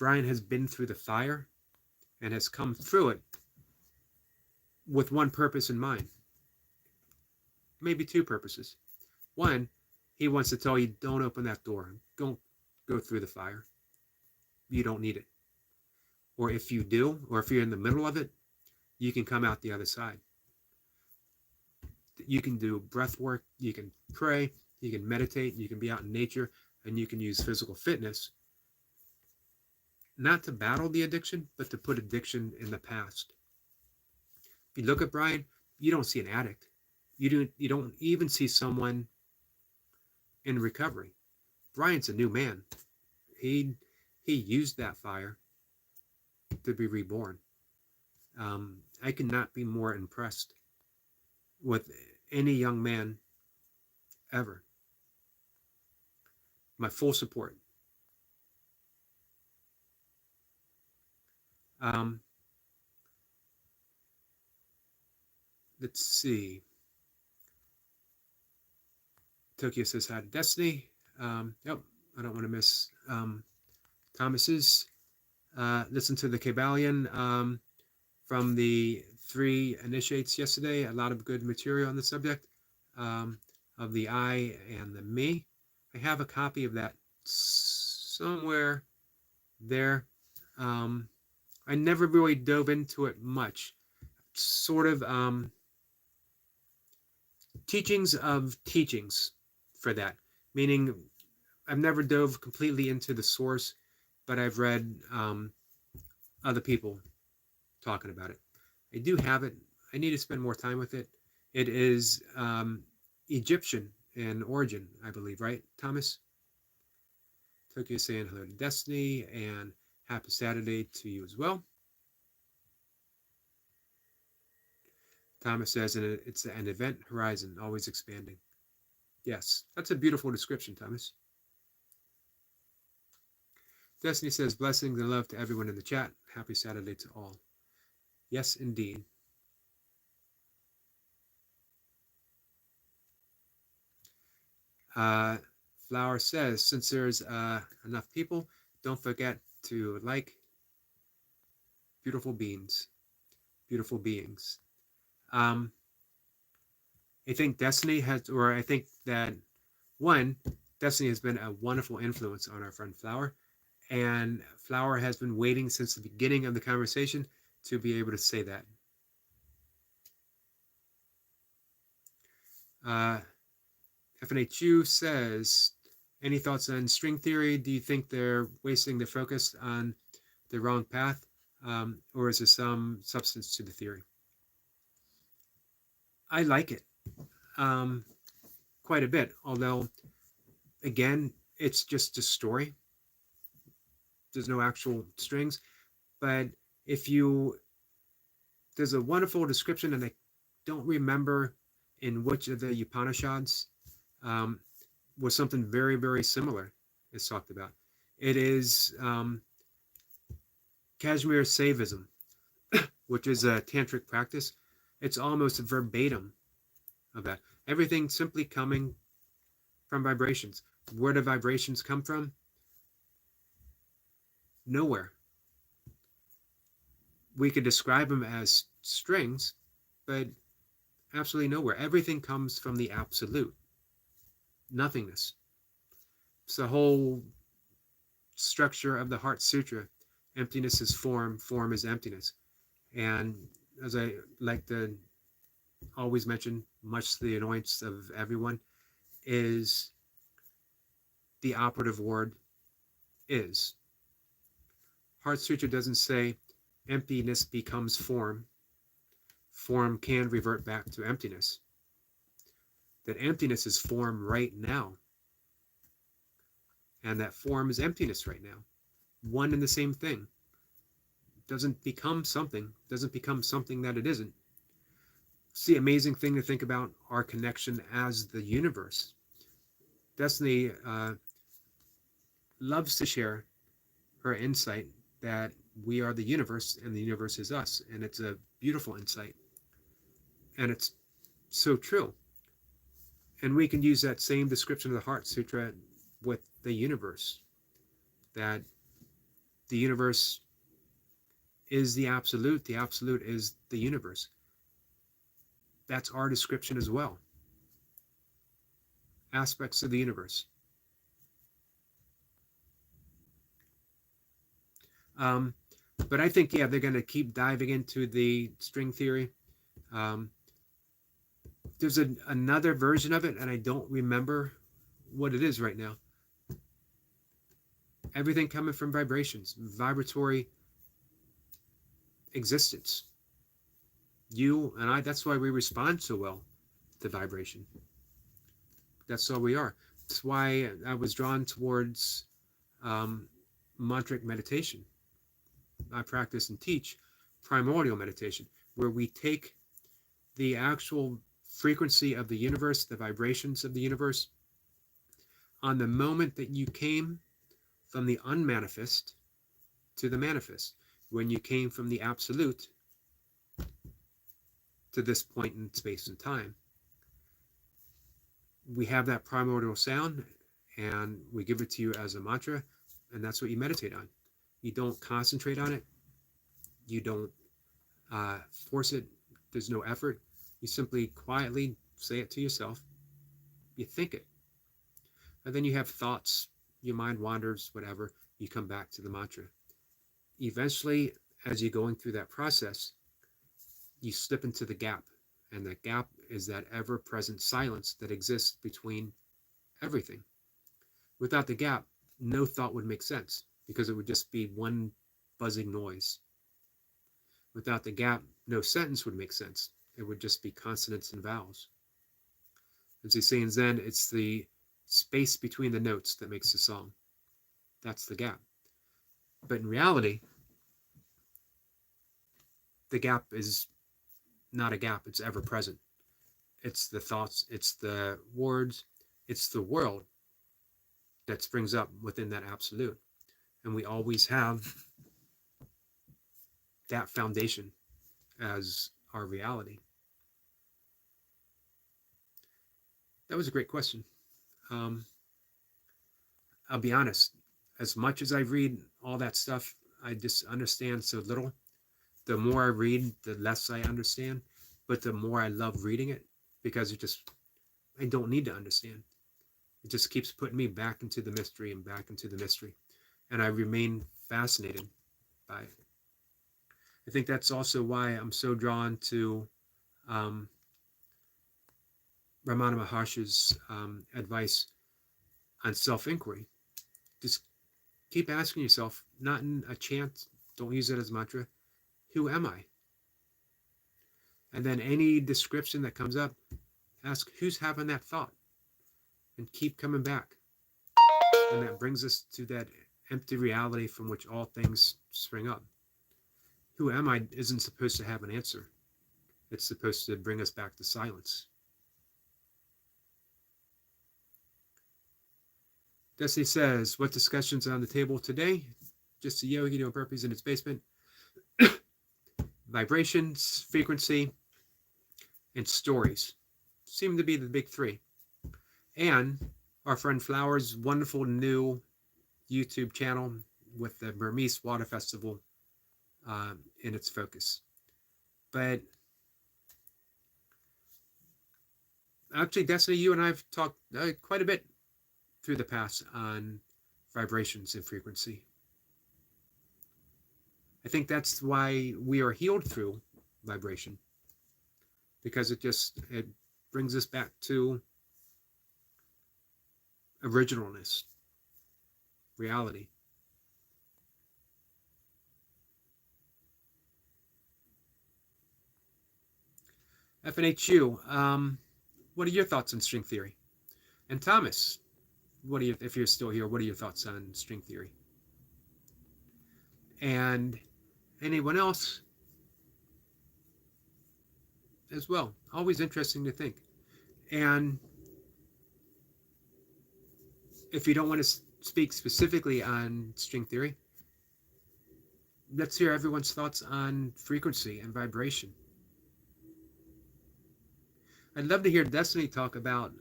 has been through the fire and has come through it with one purpose in mind. Maybe two purposes. One, he wants to tell you, don't open that door. Don't go through the fire. You don't need it. Or if you do, or if you're in the middle of it, you can come out the other side. You can do breath work, you can pray, you can meditate, you can be out in nature, and you can use physical fitness, not to battle the addiction, but to put addiction in the past. If you look at Brian, you don't see an addict. You don't even see someone in recovery. Brian's a new man. He used that fire to be reborn. I cannot be more impressed with any young man ever. My full support. Let's see. Tokyo says hi to Destiny. Yep, I don't want to miss Thomas's. Listen to the Kabbalion from the 3 initiates yesterday. A lot of good material on the subject of the I and the me. I have a copy of that somewhere there. I never really dove into it much. Sort of teachings of teachings for that. Meaning I've never dove completely into the source, but I've read other people talking about it. I do have it. I need to spend more time with it. It is Egyptian in origin, I believe, right, Thomas? Tokyo saying hello to Destiny and happy Saturday to you as well. Thomas says it's an event horizon, always expanding. Yes, that's a beautiful description, Thomas. Destiny says blessings and love to everyone in the chat. Happy Saturday to all. Yes, indeed. Flower says, since there's enough people, don't forget to like beautiful beings. Beautiful beings. I think Destiny has, or I think that Destiny has been a wonderful influence on our friend Flower. And Flower has been waiting since the beginning of the conversation to be able to say that. Uh, FNHU says, any thoughts on string theory? Do you think they're wasting the focus on the wrong path, or is there some substance to the theory? I like it quite a bit, although, again, it's just a story. There's no actual strings. But if you, there's a wonderful description, and I don't remember in which of the Upanishads, was something very, very similar is talked about. It is Kashmir Saivism, which is a tantric practice. It's almost verbatim of that. Everything simply coming from vibrations. Where do vibrations come from? Nowhere. We could describe them as strings, but absolutely nowhere. Everything comes from the absolute, nothingness. It's the whole structure of the Heart Sutra. Emptiness is form, form is emptiness. And as I like to always mention, much to the annoyance of everyone, is the operative word is. Heart Sutra doesn't say emptiness becomes form. Form can revert back to emptiness. That emptiness is form right now. And that form is emptiness right now. One and the same thing. Doesn't become something that it isn't. It's the amazing thing to think about our connection as the universe. Destiny loves to share her insight that we are the universe and the universe is us. And it's a beautiful insight. And it's so true. And we can use that same description of the Heart Sutra with the universe. That the universe is the absolute is the universe. That's our description as well. Aspects of the universe. But I think, yeah, they're going to keep diving into the string theory. There's another version of it, and I don't remember what it is right now. Everything coming from vibrations, vibratory existence. You and I, that's why we respond so well to vibration. That's all we are. That's why I was drawn towards mantric meditation. I practice and teach primordial meditation, where we take the actual frequency of the universe, the vibrations of the universe, on the moment that you came from the unmanifest to the manifest, when you came from the absolute to this point in space and time. We have that primordial sound, and we give it to you as a mantra, and that's what you meditate on. You don't concentrate on it. You don't force it. There's no effort. You simply quietly say it to yourself. You think it. And then you have thoughts. Your mind wanders, whatever. You come back to the mantra. Eventually, as you're going through that process, you slip into the gap. And that gap is that ever-present silence that exists between everything. Without the gap, no thought would make sense, because it would just be one buzzing noise. Without the gap, no sentence would make sense. It would just be consonants and vowels. As they say in Zen, it's the space between the notes that makes the song. That's the gap. But in reality, the gap is not a gap. It's ever present. It's the thoughts, it's the words, it's the world that springs up within that absolute. And we always have that foundation as our reality. That was a great question. I'll be honest, as much as I read all that stuff, I just understand so little. The more I read, the less I understand, but the more I love reading it, because I don't need to understand. It just keeps putting me back into the mystery and back into the mystery. And I remain fascinated by it. I think that's also why I'm so drawn to Ramana Maharshi's advice on self-inquiry. Just keep asking yourself, not in a chant, don't use it as a mantra, who am I? And then any description that comes up, ask who's having that thought and keep coming back. And that brings us to that empty reality from which all things spring up. Who am I isn't supposed to have an answer. It's supposed to bring us back to silence. Destiny says, what discussions are on the table today? Just a yogi doing burpees in its basement. Vibrations, frequency, and stories seem to be the big three. And our friend Flower's wonderful new YouTube channel with the Burmese Water Festival in its focus. But actually, Destiny, you and I have talked quite a bit through the past on vibrations and frequency. I think that's why we are healed through vibration, because it brings us back to originalness, reality. FNHU, what are your thoughts on string theory? And Thomas, if you're still here, what are your thoughts on string theory? And anyone else as well. Always interesting to think. And if you don't want to speak specifically on string theory, let's hear everyone's thoughts on frequency and vibration. I'd love to hear Destiny talk about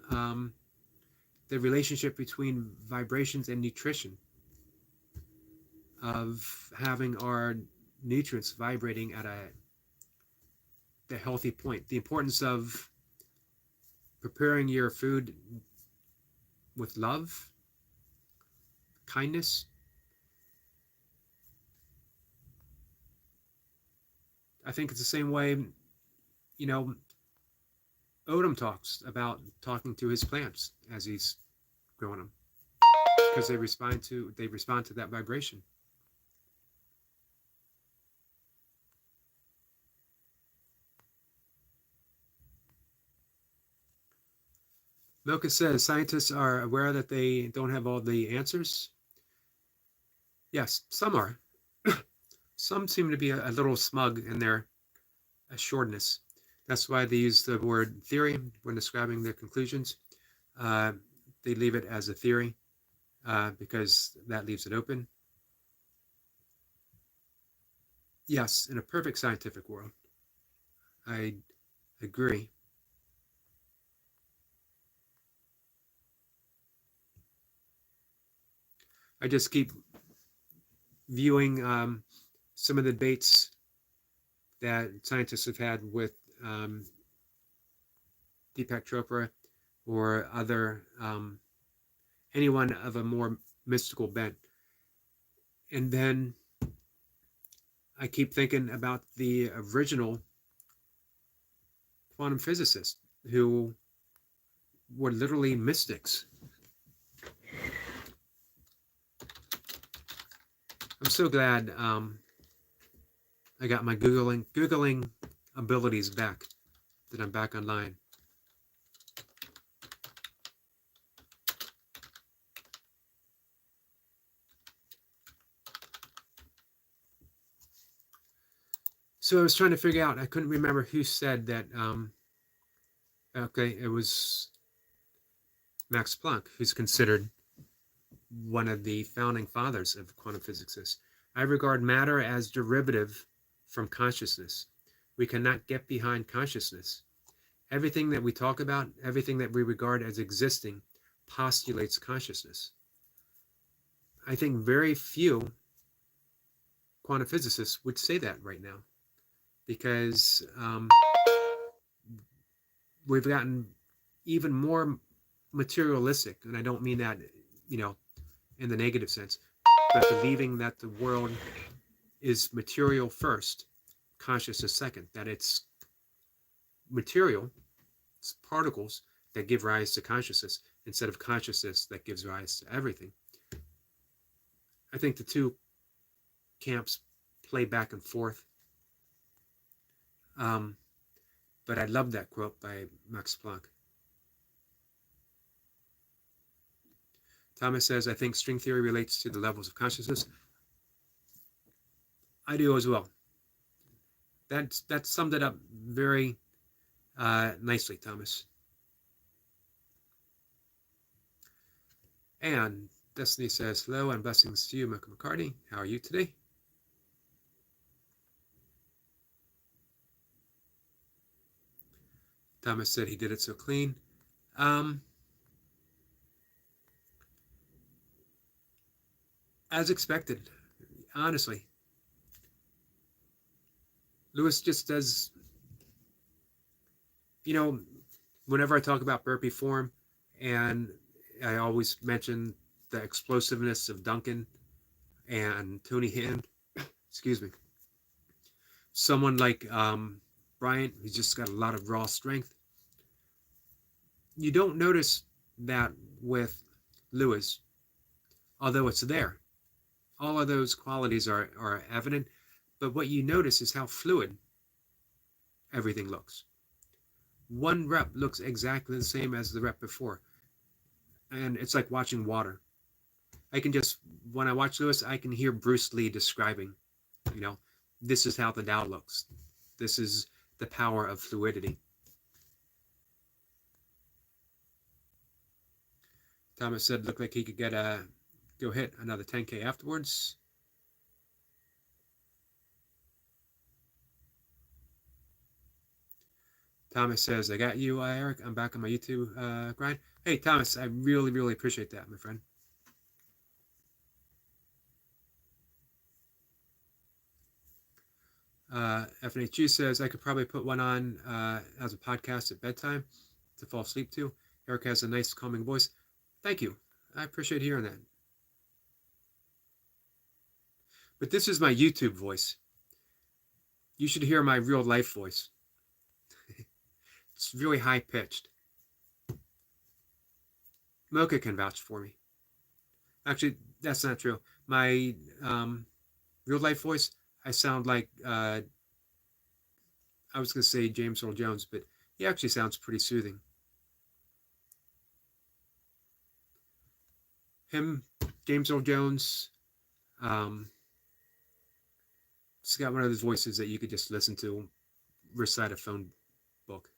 the relationship between vibrations and nutrition, of having our nutrients vibrating at the healthy point, the importance of preparing your food with love, kindness. I think it's the same way, Odom talks about talking to his plants as he's growing them, because they respond to that vibration. Milka says scientists are aware that they don't have all the answers. Yes, some are. Some seem to be a little smug in their assuredness. That's why they use the word theory when describing their conclusions. They leave it as a theory because that leaves it open. Yes, in a perfect scientific world, I agree. I just keep viewing some of the debates that scientists have had with Deepak Chopra or anyone of a more mystical bent. And then I keep thinking about the original quantum physicists who were literally mystics. I'm so glad I got my Googling abilities back, that I'm back online. So I was trying to figure out, I couldn't remember who said that, okay, it was Max Planck, who's considered one of the founding fathers of quantum physics. I regard matter as derivative from consciousness. We cannot get behind consciousness. Everything that we talk about, everything that we regard as existing, postulates consciousness. I think very few quantum physicists would say that right now, because we've gotten even more materialistic, and I don't mean that, in the negative sense, but believing that the world is material first, consciousness second, that it's material, it's particles, that give rise to consciousness instead of consciousness that gives rise to everything. I think the two camps play back and forth. But I love that quote by Max Planck. Thomas says, I think string theory relates to the levels of consciousness. I do as well. That summed it up very nicely, Thomas. And Destiny says, hello and blessings to you, Michael McCarty. How are you today? Thomas said he did it so clean. As expected, honestly. Lewis just does, whenever I talk about burpee form, and I always mention the explosiveness of Duncan and Tony Hand, excuse me. Someone like Bryant, who's just got a lot of raw strength. You don't notice that with Lewis, although it's there. All of those qualities are evident, but what you notice is how fluid everything looks. One rep looks exactly the same as the rep before, and it's like watching water. When I watch Lewis, I can hear Bruce Lee describing, this is how the Tao looks. This is the power of fluidity. Thomas said, looked like he could go hit another 10K afterwards. Thomas says, I got you, Eric. I'm back on my YouTube grind. Hey, Thomas, I really, really appreciate that, my friend. FNHG says, I could probably put one on as a podcast at bedtime to fall asleep to. Eric has a nice, calming voice. Thank you. I appreciate hearing that. But this is my YouTube voice. You should hear my real life voice. It's really high pitched. Mocha can vouch for me. Actually, that's not true. My real life voice, I sound like, I was going to say James Earl Jones, but he actually sounds pretty soothing. Him, James Earl Jones, it's got one of those voices that you could just listen to recite a phone book.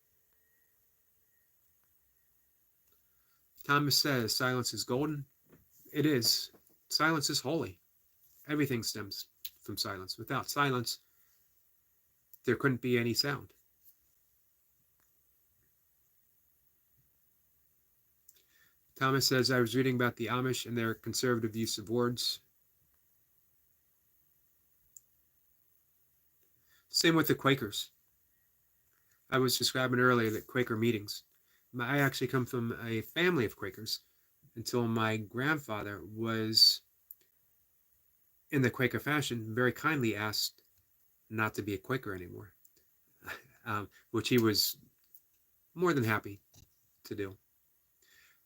Thomas says, silence is golden. It is. Silence is holy. Everything stems from silence. Without silence, there couldn't be any sound. Thomas says, I was reading about the Amish and their conservative use of words. Same with the Quakers. I was describing earlier that Quaker meetings. I actually come from a family of Quakers until my grandfather was, in the Quaker fashion, very kindly asked not to be a Quaker anymore, which he was more than happy to do.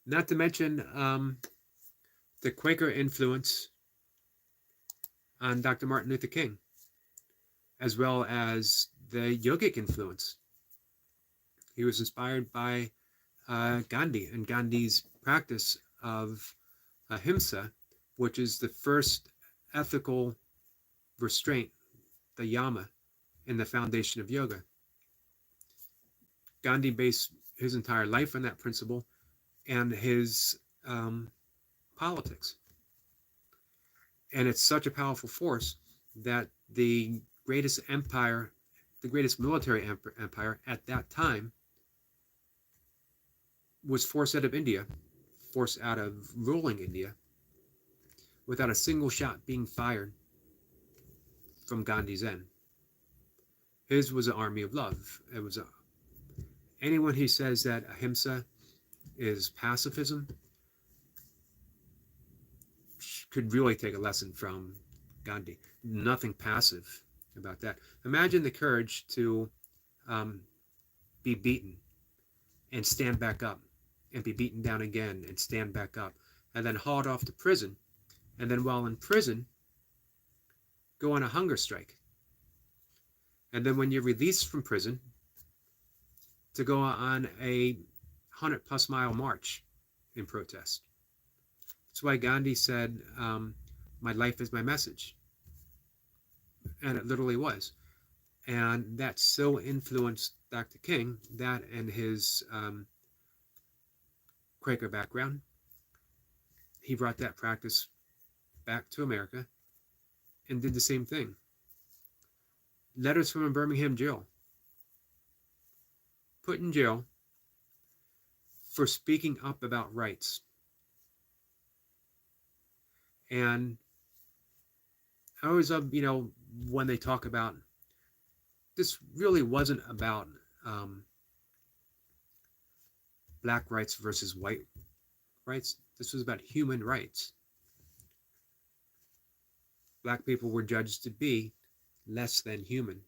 Not to mention the Quaker influence on Dr. Martin Luther King, as well as the yogic influence. He was inspired by Gandhi and Gandhi's practice of ahimsa, which is the first ethical restraint, the yama, in the foundation of yoga. Gandhi based his entire life on that principle and his politics. And it's such a powerful force that the greatest empire, the greatest military empire at that time was forced out of India, forced out of ruling India, without a single shot being fired from Gandhi's end. His was an army of love. It was anyone who says that ahimsa is pacifism could really take a lesson from Gandhi. Nothing passive about that. Imagine the courage to be beaten and stand back up and be beaten down again and stand back up, and then hauled off to prison, and then while in prison, go on a hunger strike. And then when you're released from prison, to go on a 100+ mile march in protest. That's why Gandhi said, my life is my message. And it literally was. And that so influenced Dr. King, that and his Quaker background. He brought that practice back to America and did the same thing. Letters from a Birmingham jail. Put in jail for speaking up about rights. And I always love, when they talk about, this really wasn't about black rights versus white rights. This was about human rights. Black people were judged to be less than human.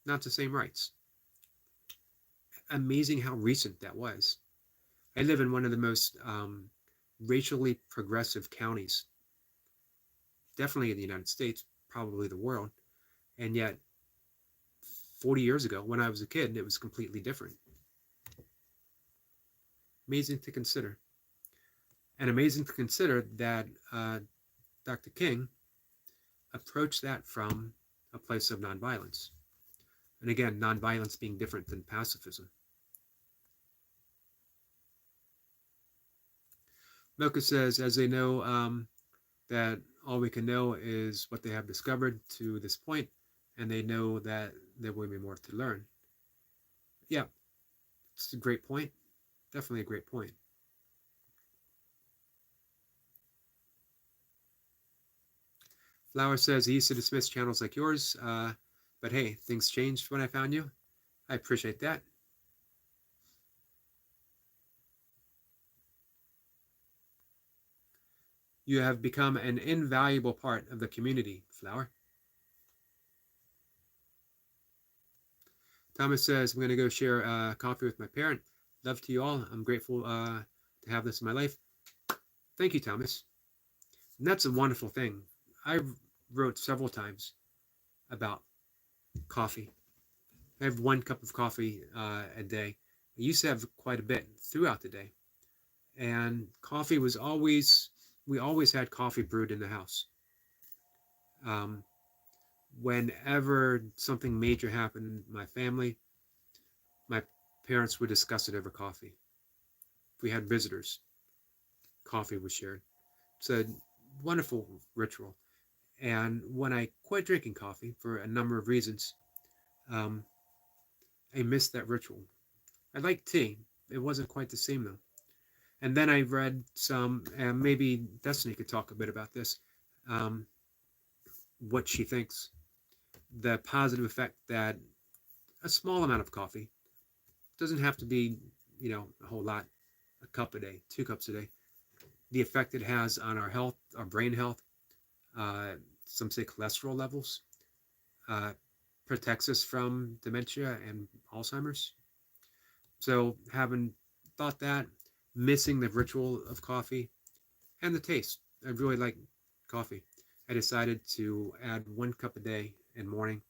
Not the same rights. Amazing how recent that was. I live in one of the most racially progressive counties, definitely in the United States, probably the world, and yet 40 years ago when I was a kid, it was completely different. Amazing to consider. And amazing to consider that Dr. King approached that from a place of nonviolence. And again, nonviolence being different than pacifism. Milka says, as they know that all we can know is what they have discovered to this point, and they know that there will be more to learn. Yeah, it's a great point. Definitely a great point. Flower says, he used to dismiss channels like yours, but hey, things changed when I found you. I appreciate that. You have become an invaluable part of the community, Flower. Thomas says, I'm going to go share coffee with my parent. Love to you all. I'm grateful to have this in my life. Thank you, Thomas. And that's a wonderful thing. I wrote several times about coffee. I have 1 cup of coffee a day. I used to have quite a bit throughout the day. And coffee was always, we always had coffee brewed in the house. Whenever something major happened in my family, my parents would discuss it over coffee. If we had visitors, coffee was shared. It's a wonderful ritual. And when I quit drinking coffee for a number of reasons, I missed that ritual. I like tea. It wasn't quite the same though. And then I read some, and maybe Destiny could talk a bit about this, what she thinks, the positive effect that a small amount of coffee, doesn't have to be, a whole lot, a cup a day, 2 cups a day, the effect it has on our health, our brain health, some say cholesterol levels, protects us from dementia and Alzheimer's. So having thought that, missing the ritual of coffee and the taste, I really like coffee. I decided to add 1 cup a day in the morning.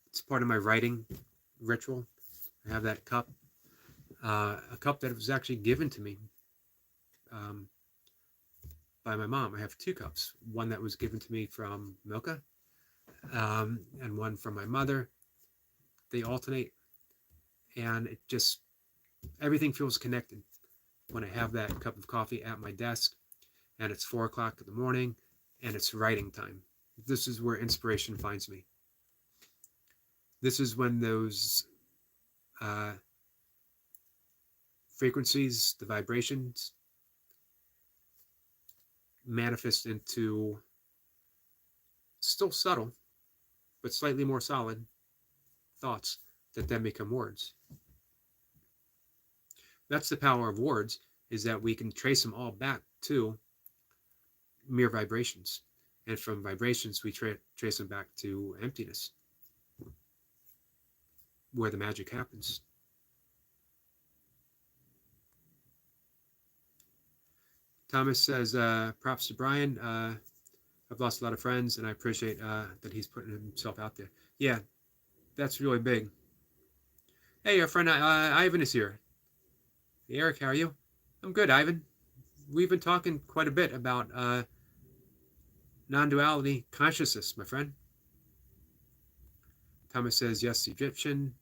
It's part of my writing ritual. I have that cup, a cup that was actually given to me by my mom. I have 2 cups, one that was given to me from Milka, and one from my mother. They alternate, and it just, everything feels connected when I have that cup of coffee at my desk and it's 4 o'clock in the morning and it's writing time. This is where inspiration finds me. This is when those frequencies, the vibrations, manifest into still subtle, but slightly more solid thoughts that then become words. That's the power of words, is that we can trace them all back to mere vibrations. And from vibrations, we trace them back to emptiness, where the magic happens. Thomas says, props to Brian. I've lost a lot of friends, and I appreciate that he's putting himself out there. Yeah, that's really big. Hey, our friend Ivan is here. Hey, Eric, how are you? I'm good, Ivan. We've been talking quite a bit about non-duality consciousness, my friend. Thomas says, yes, Egyptian.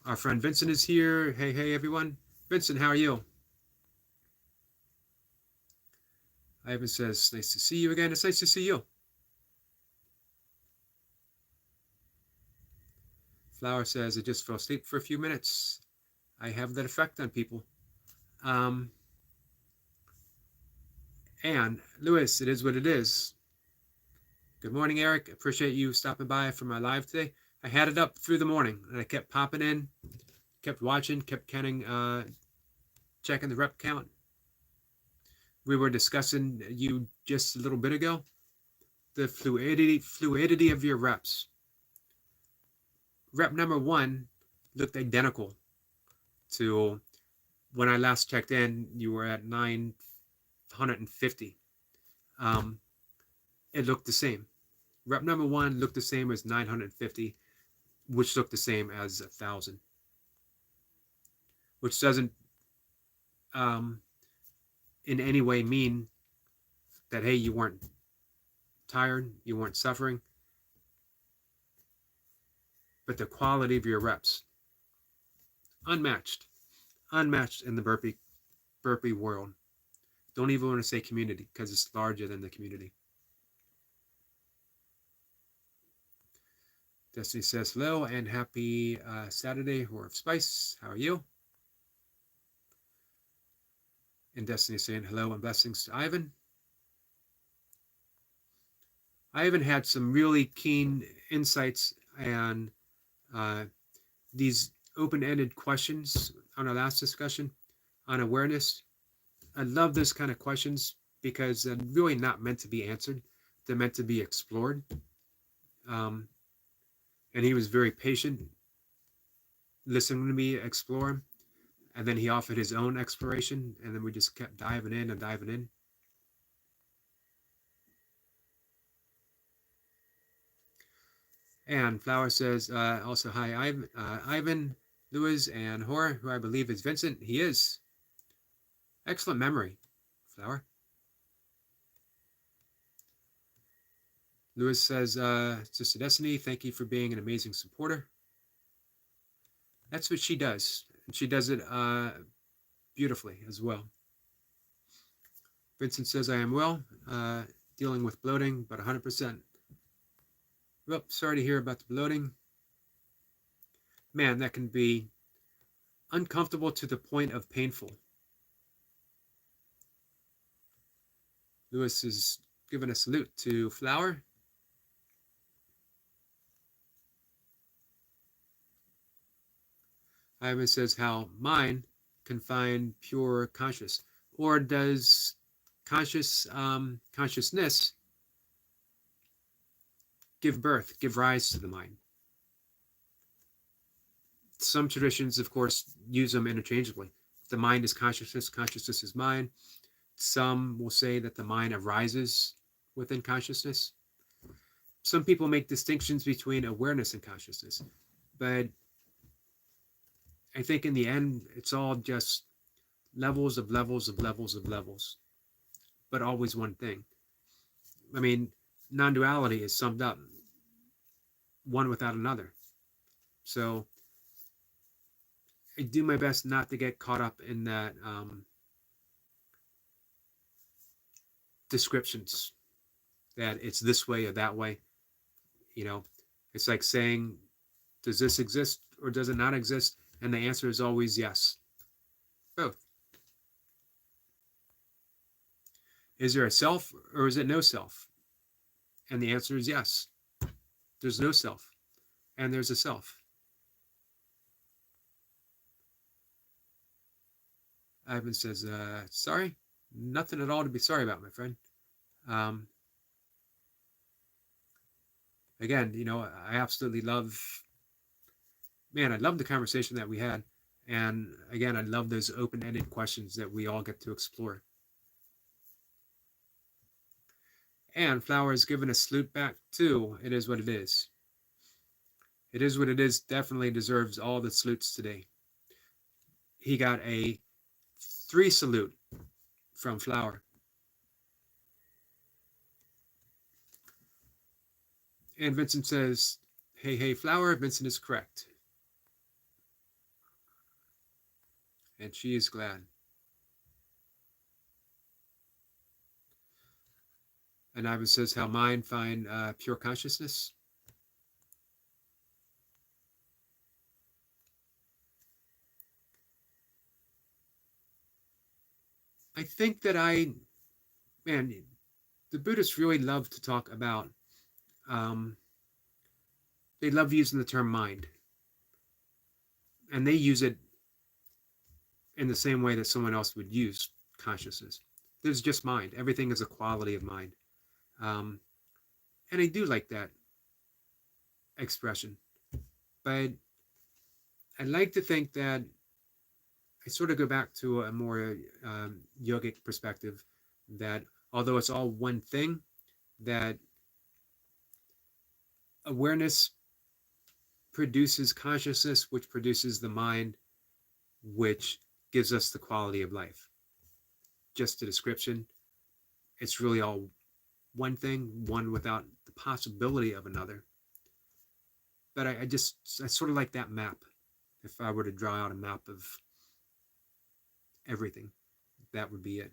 Our friend Vincent is here. Hey, everyone. Vincent, how are you? Ivan says, nice to see you again. It's nice to see you. Flower says, I just fell asleep for a few minutes. I have that effect on people. And Lewis, it is what it is. Good morning, Eric. Appreciate you stopping by for my live today. I had it up through the morning, and I kept popping in, kept watching, kept counting, checking the rep count. We were discussing you just a little bit ago, the fluidity of your reps. Rep number 1 looked identical to when I last checked in. You were at 950. It looked the same. Rep number 1 looked the same as 950, which looked the same as 1,000, which doesn't in any way mean that, hey, you weren't tired, you weren't suffering, but the quality of your reps, unmatched in the burpee world. Don't even want to say community, because it's larger than the community. Destiny says hello and happy Saturday, Horror of Spice. How are you? And Destiny saying hello and blessings to Ivan. Ivan had some really keen insights and these open-ended questions on our last discussion on awareness. I love this kind of questions because they're really not meant to be answered. They're meant to be explored. And he was very patient, listening to me explore. And then he offered his own exploration, and then we just kept diving in and diving in. And Flower says, also, hi, Ivan, Lewis, and Hor, who I believe is Vincent. He is. Excellent memory, Flower. Lewis says, Sister Destiny, thank you for being an amazing supporter. That's what she does. And she does it beautifully as well. Vincent says, I am well, dealing with bloating, but 100%. Well, sorry to hear about the bloating. Man, that can be uncomfortable to the point of painful. Lewis is giving a salute to Flower. Ivan says how mind can find pure conscious, or does consciousness give rise to the mind? Some traditions, of course, use them interchangeably. The mind is consciousness, consciousness is mind. Some will say that the mind arises within consciousness. Some people make distinctions between awareness and consciousness, but I think in the end, it's all just levels of levels of levels of levels, but always one thing. I mean, non-duality is summed up one without another. So I do my best not to get caught up in that descriptions, that it's this way or that way. You know, it's like saying, does this exist or does it not exist? And the answer is always yes. Both. Is there a self or is it no self? And the answer is yes. There's no self and there's a self. Ivan says, sorry, nothing at all to be sorry about, my friend. Again, you know, I absolutely love, man, I love the conversation that we had. And again, I love those open-ended questions that we all get to explore. And Flower is given a salute back too. It is what it is. It is what it is. Definitely deserves all the salutes today. He got a 3 salute from Flower. And Vincent says, hey, hey, Flower, Vincent is correct. And she is glad. And Ivan says, how mind find pure consciousness. I think that man, the Buddhists really love to talk about, they love using the term mind. And they use it in the same way that someone else would use consciousness. There's just mind. Everything is a quality of mind. And I do like that expression. But I like to think that I sort of go back to a more yogic perspective, that although it's all one thing, that awareness produces consciousness, which produces the mind, which gives us the quality of life. Just a description. It's really all one thing, one without the possibility of another. But I sort of like that map. If I were to draw out a map of everything, that would be it.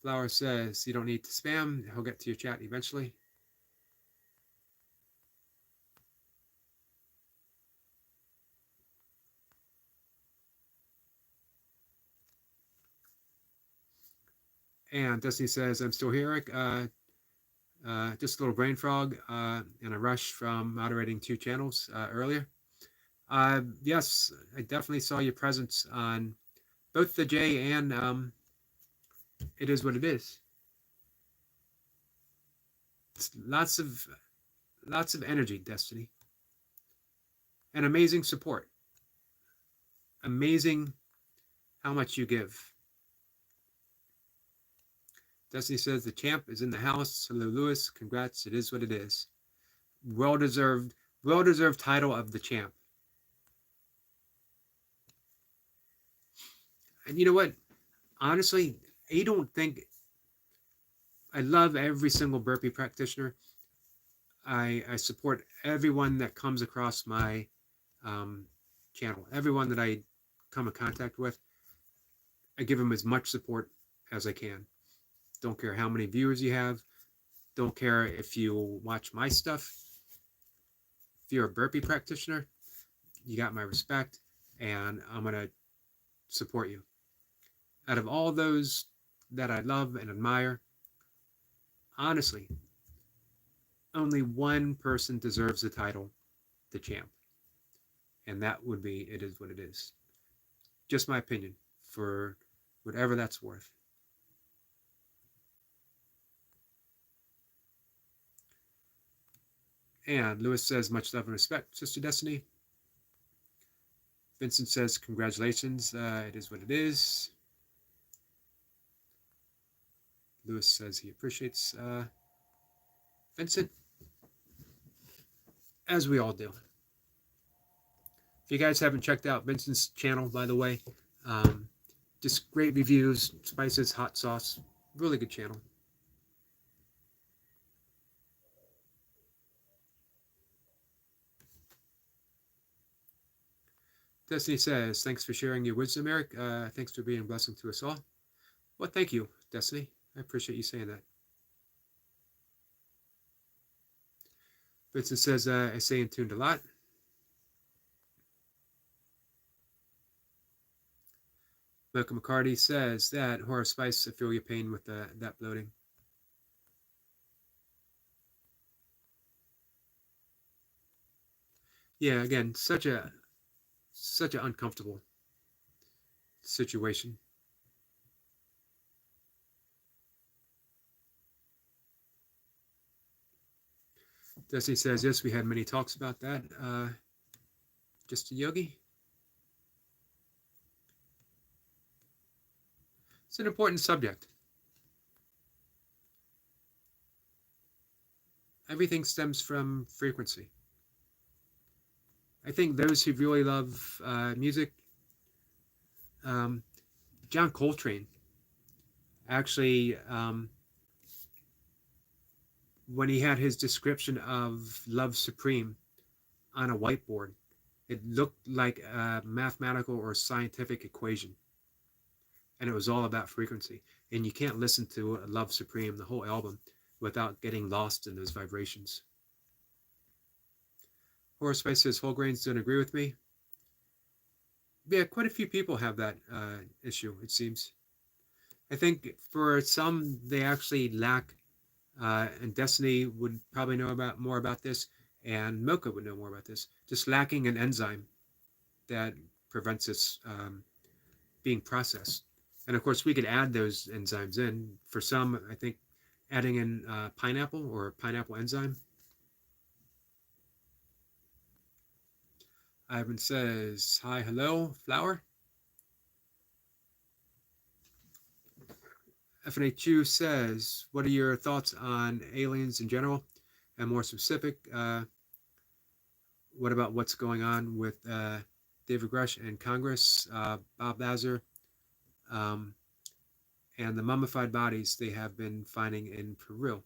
Flower says, you don't need to spam. He'll get to your chat eventually. And Destiny says, I'm still here. Just a little brain fog and a rush from moderating 2 channels earlier. Yes, I definitely saw your presence on both the J and It Is What It Is. It's lots of energy, Destiny. And amazing support. Amazing how much you give. Destiny says the champ is in the house. Hello, Lewis. Congrats. It is what it is. Well-deserved title of the champ. And you know what? Honestly, I don't think, I love every single burpee practitioner. I support everyone that comes across my channel. Everyone that I come in contact with, I give them as much support as I can. Don't care how many viewers you have. Don't care if you watch my stuff. If you're a burpee practitioner, you got my respect, and I'm going to support you. Out of all those that I love and admire, honestly, only one person deserves the title, the champ. And that would be It Is What It Is. Just my opinion, for whatever that's worth. And Lewis says, much love and respect, Sister Destiny. Vincent says, congratulations, it is what it is. Lewis says he appreciates Vincent, as we all do. If you guys haven't checked out Vincent's channel, by the way, just great reviews, spices, hot sauce, really good channel. Destiny says, thanks for sharing your wisdom, Eric. Thanks for being a blessing to us all. Well, thank you, Destiny. I appreciate you saying that. Vincent says, I stay in tuned a lot. Malcolm McCarty says that Horror Spice, I feel your pain with that bloating. Yeah, again, such an uncomfortable situation. Destiny says, yes, we had many talks about that. Just a Yogi. It's an important subject. Everything stems from frequency. I think those who really love music, um, John Coltrane, actually, when he had his description of Love Supreme on a whiteboard, it looked like a mathematical or scientific equation. And it was all about frequency. And you can't listen to Love Supreme, the whole album, without getting lost in those vibrations. Horace Spice says whole grains don't agree with me. Yeah, quite a few people have that issue, it seems. I think for some, they actually lack, and Destiny would probably know about more about this, and Mocha would know more about this, just lacking an enzyme that prevents this being processed. And of course, we could add those enzymes in. For some, I think adding in pineapple or pineapple enzyme. Ivan says, hi, hello, flower. FNHU says, what are your thoughts on aliens in general? And more specific, what about what's going on with David Grush and Congress, Bob Lazar, and the mummified bodies they have been finding in Peru?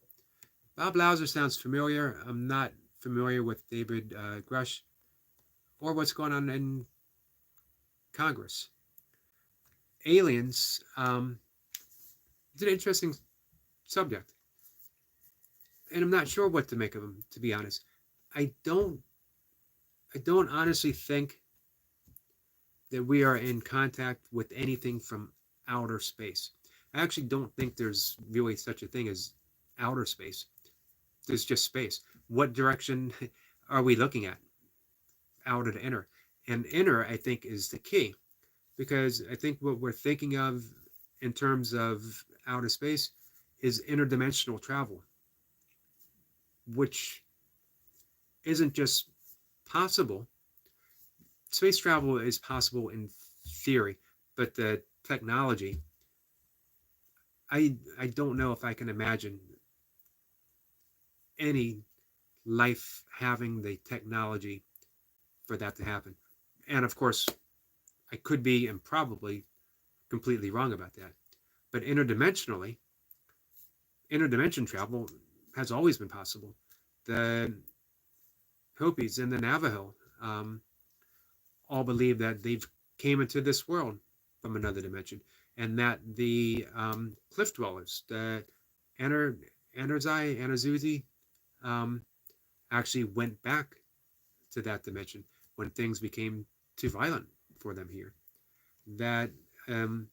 Bob Lazar sounds familiar. I'm not familiar with David Grush or what's going on in Congress. Aliens, it's an interesting subject. And I'm not sure what to make of them, to be honest. I don't honestly think that we are in contact with anything from outer space. I actually don't think there's really such a thing as outer space. There's just space. What direction are we looking at? Outer to inner. And inner, I think, is the key. Because I think what we're thinking of in terms of outer space is interdimensional travel, which isn't just possible. Space travel is possible in theory, but the technology, I don't know if I can imagine any life having the technology for that to happen. And of course, I could be and probably completely wrong about that. But interdimension travel has always been possible. The Hopis and the Navajo all believe that they've came into this world from another dimension, and that the cliff dwellers, the Anazuzi, actually went back to that dimension when things became too violent for them here. That in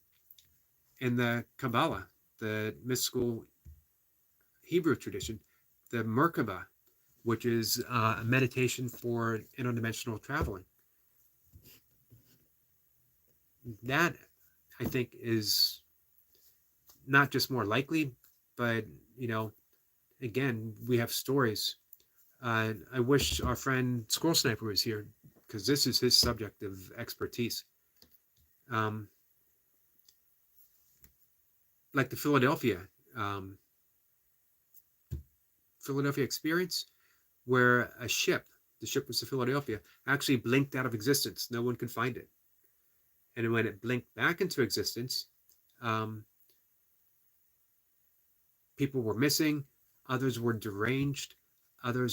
the Kabbalah, the mystical Hebrew tradition, the Merkaba, which is a meditation for interdimensional traveling. That, I think, is not just more likely, but, again, we have stories. I wish our friend Squirrel Sniper was here, because this is his subject of expertise. Like the Philadelphia experience, where the ship was the Philadelphia, actually blinked out of existence. No one could find it. And when it blinked back into existence, people were missing, others were deranged, there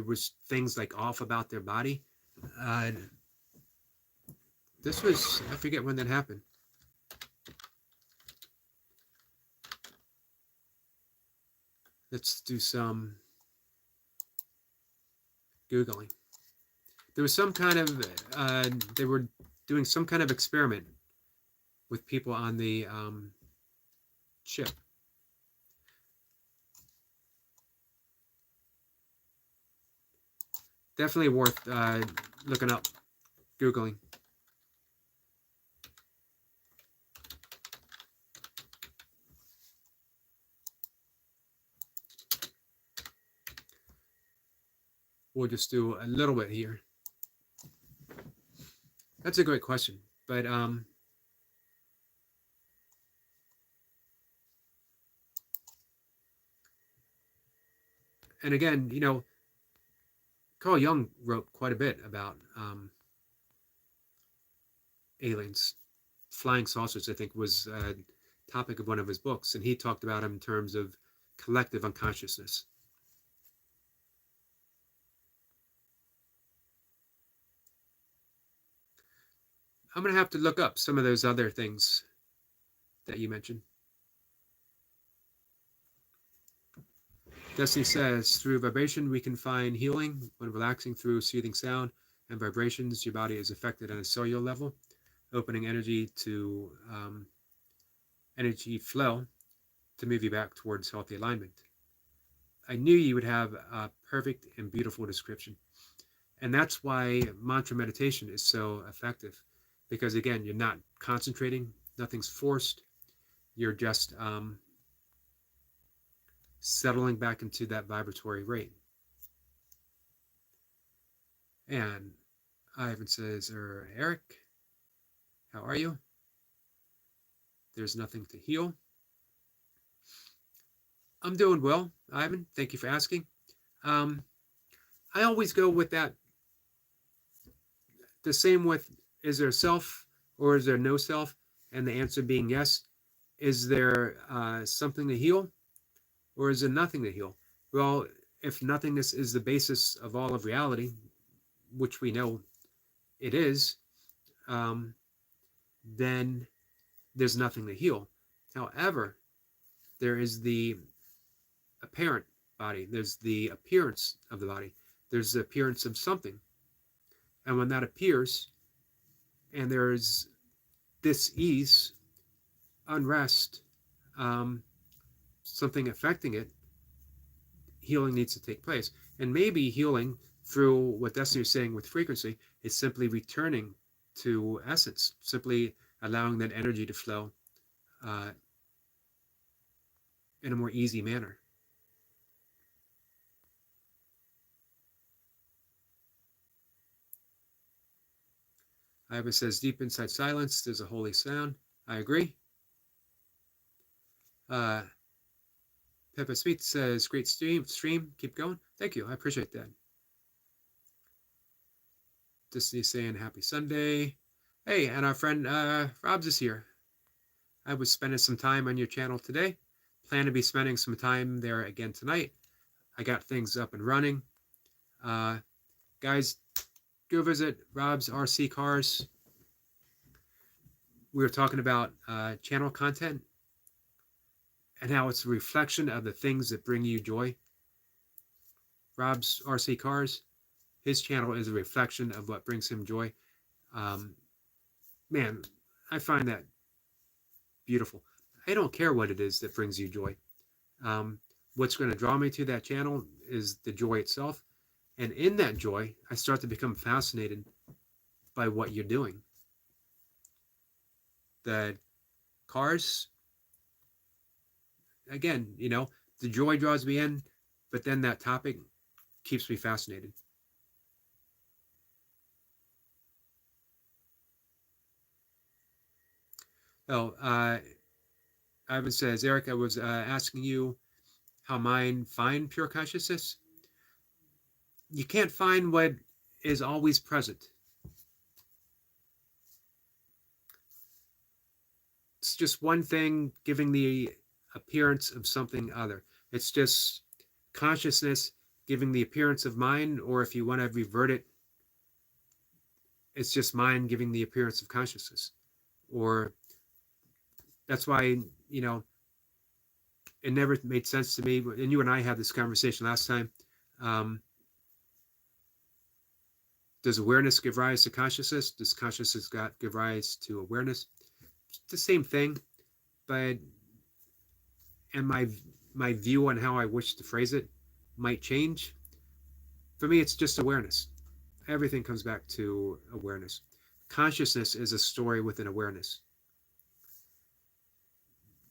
was things like off about their body. This was, I forget when that happened. Let's do some Googling. There was some kind of, they were doing some kind of experiment with people on the ship. Definitely worth looking up, Googling. We'll just do a little bit here. That's a great question, but And again, Carl Jung wrote quite a bit about aliens. Flying saucers, I think, was a topic of one of his books, and he talked about them in terms of collective unconsciousness. I'm going to have to look up some of those other things that you mentioned. Destiny says, through vibration, we can find healing. When relaxing through soothing sound and vibrations, your body is affected on a cellular level, opening energy to energy flow to move you back towards healthy alignment. I knew you would have a perfect and beautiful description. And that's why mantra meditation is so effective. Because again, you're not concentrating, nothing's forced. You're just settling back into that vibratory rate. And Ivan says, Eric, how are you? There's nothing to heal. I'm doing well, Ivan. Thank you for asking. I always go with that. The same with, is there self or is there no self? And the answer being yes. Is there something to heal or is there nothing to heal? Well, if nothingness is the basis of all of reality, which we know it is, then there's nothing to heal. However, there is the apparent body. There's the appearance of the body. There's the appearance of something. And when that appears, and there's dis-ease, unrest, something affecting it, healing needs to take place. And maybe healing, through what Destiny is saying with frequency, is simply returning to essence, simply allowing that energy to flow in a more easy manner. Iva says, deep inside silence, there's a holy sound. I agree. Peppa Smith says, great stream, keep going. Thank you, I appreciate that. Disney saying, happy Sunday. Hey, and our friend Rob's is here. I was spending some time on your channel today. Plan to be spending some time there again tonight. I got things up and running. Guys, go visit Rob's RC Cars. We were talking about channel content and how it's a reflection of the things that bring you joy. Rob's RC Cars, his channel is a reflection of what brings him joy. Man, I find that beautiful. I don't care what it is that brings you joy. What's going to draw me to that channel is the joy itself. And in that joy, I start to become fascinated by what you're doing. The cars, again, the joy draws me in, but then that topic keeps me fascinated. Oh, Ivan says, Eric, I was asking you how mind find pure consciousness. You can't find what is always present. It's just one thing giving the appearance of something other. It's just consciousness giving the appearance of mind, or if you want to revert it, it's just mind giving the appearance of consciousness. Or that's why, it never made sense to me. And you and I had this conversation last time. Does awareness give rise to consciousness? Does consciousness give rise to awareness? It's the same thing, but and my view on how I wish to phrase it might change. For me, it's just awareness. Everything comes back to awareness. Consciousness is a story within awareness.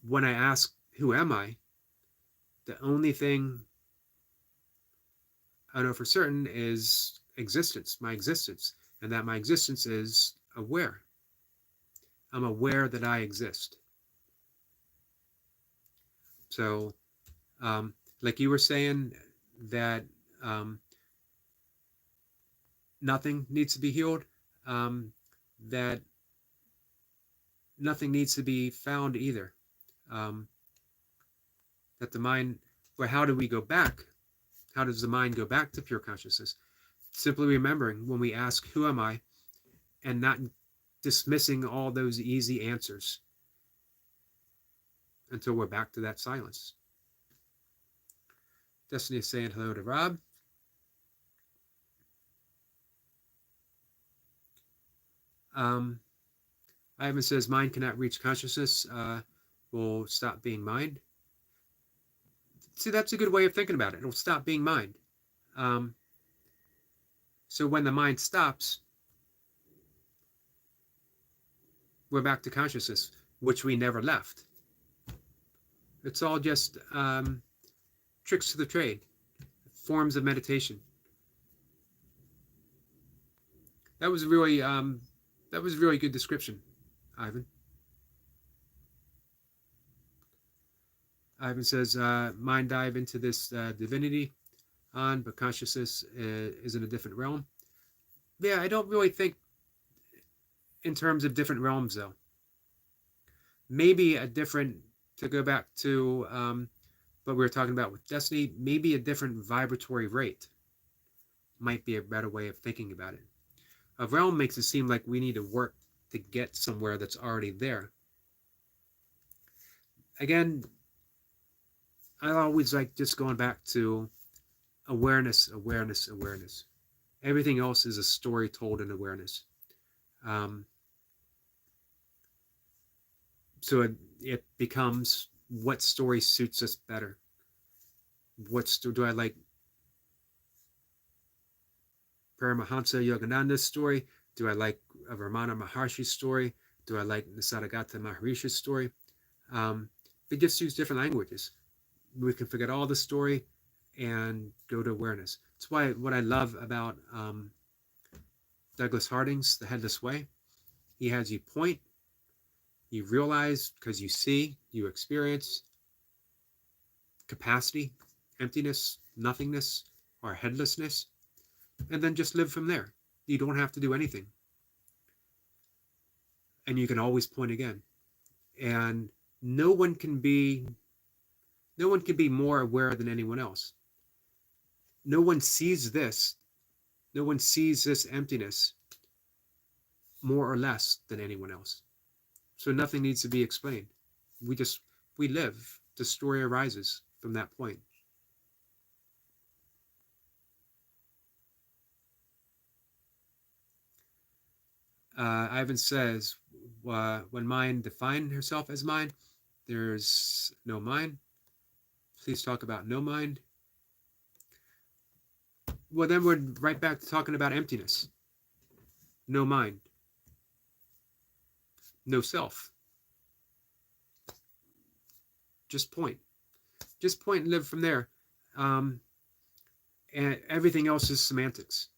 When I ask, who am I? The only thing I know for certain is existence, my existence, and that my existence is aware. I'm aware that I exist. So, like you were saying, that nothing needs to be healed, that nothing needs to be found either. Um, that the mind, but how do we go back? How does the mind go back to pure consciousness? Simply remembering when we ask, who am I? And not dismissing all those easy answers until we're back to that silence. Destiny is saying hello to Rob. Ivan says mind cannot reach consciousness, will stop being mind. See, that's a good way of thinking about it. It'll stop being mind. So when the mind stops, we're back to consciousness, which we never left. It's all just tricks of the trade, forms of meditation. That was really good description, Ivan. Ivan says, mind dive into this divinity but consciousness is in a different realm. Yeah, I don't really think in terms of different realms, though. Maybe a different, to go back to what we were talking about with Destiny, maybe a different vibratory rate might be a better way of thinking about it. A realm makes it seem like we need to work to get somewhere that's already there. Again, I always like just going back to awareness, awareness, awareness. Everything else is a story told in awareness. So it becomes what story suits us better. Do I like Paramahansa Yogananda's story? Do I like Ramana Maharshi's story? Do I like Nisargadatta Maharishi's story? We just use different languages. We can forget all the story and go to awareness. That's why what I love about Douglas Harding's The Headless Way, he has you point, you realize because you see, you experience capacity, emptiness, nothingness, or headlessness, and then just live from there. You don't have to do anything. And you can always point again. And no one can be more aware than anyone else. No one sees this emptiness more or less than anyone else. So nothing needs to be explained. We live. The story arises from that point. Ivan says, when mind defined herself as mind, there's no mind. Please talk about no mind. Well, then we're right back to talking about emptiness. No mind. No self. Just point. Just point and live from there. And everything else is semantics.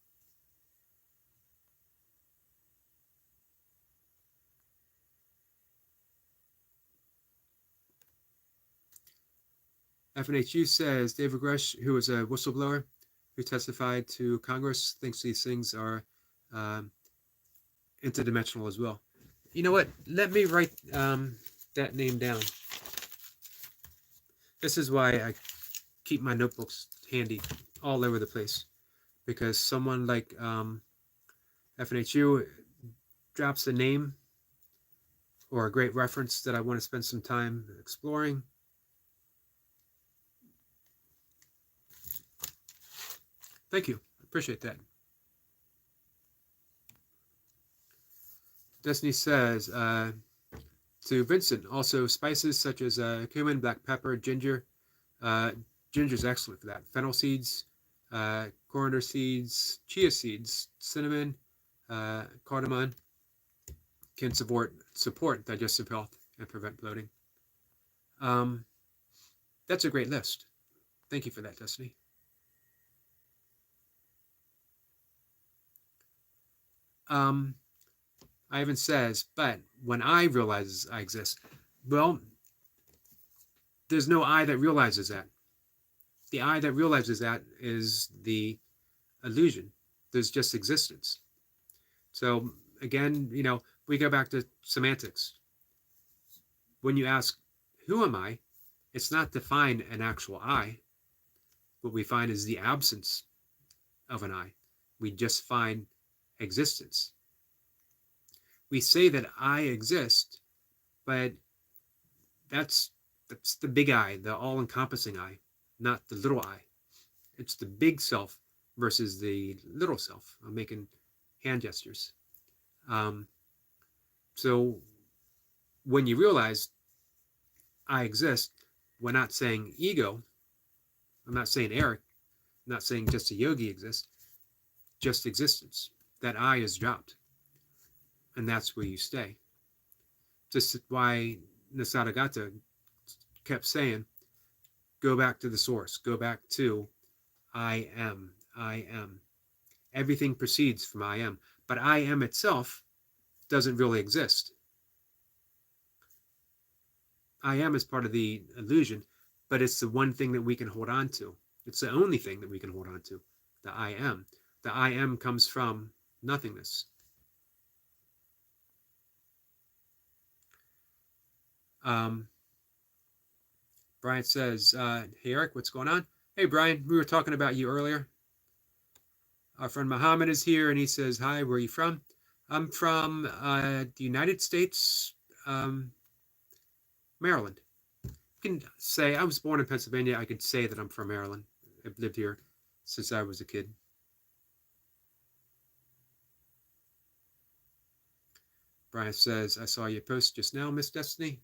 FNHU says David Grush, who was a whistleblower who testified to Congress, thinks these things are interdimensional as well. You know what? Let me write that name down. This is why I keep my notebooks handy all over the place, because someone like FNHU drops a name or a great reference that I want to spend some time exploring. Thank you. Appreciate that. Destiny says, to Vincent, also spices such as cumin, black pepper, ginger. Ginger's excellent for that. Fennel seeds, coriander seeds, chia seeds, cinnamon, cardamom can support digestive health and prevent bloating. That's a great list. Thank you for that, Destiny. Ivan says, but when I realizes I exist, well, there's no I that realizes that. The I that realizes that is the illusion. There's just existence. So again, we go back to semantics. When you ask, who am I? It's not to find an actual I. What we find is the absence of an I. We just find existence. We say that I exist, but that's the big I, the all-encompassing I, not the little I. It's the big self versus the little self. I'm making hand gestures. So when you realize I exist, we're not saying ego. I'm not saying Eric. I'm not saying just a yogi exists. Just existence. That I is dropped. And that's where you stay. Just why Nisaragata kept saying, go back to the source. Go back to I am. I am. Everything proceeds from I am. But I am itself doesn't really exist. I am is part of the illusion, but it's the one thing that we can hold on to. It's the only thing that we can hold on to, the I am. The I am comes from nothingness. Brian says, hey, Eric, what's going on? Hey, Brian, we were talking about you earlier. Our friend Muhammad is here, and he says, hi, where are you from? I'm from the United States, Maryland. I can say, I was born in Pennsylvania. I could say that I'm from Maryland. I've lived here since I was a kid. Brian says, I saw your post just now, Miss Destiny.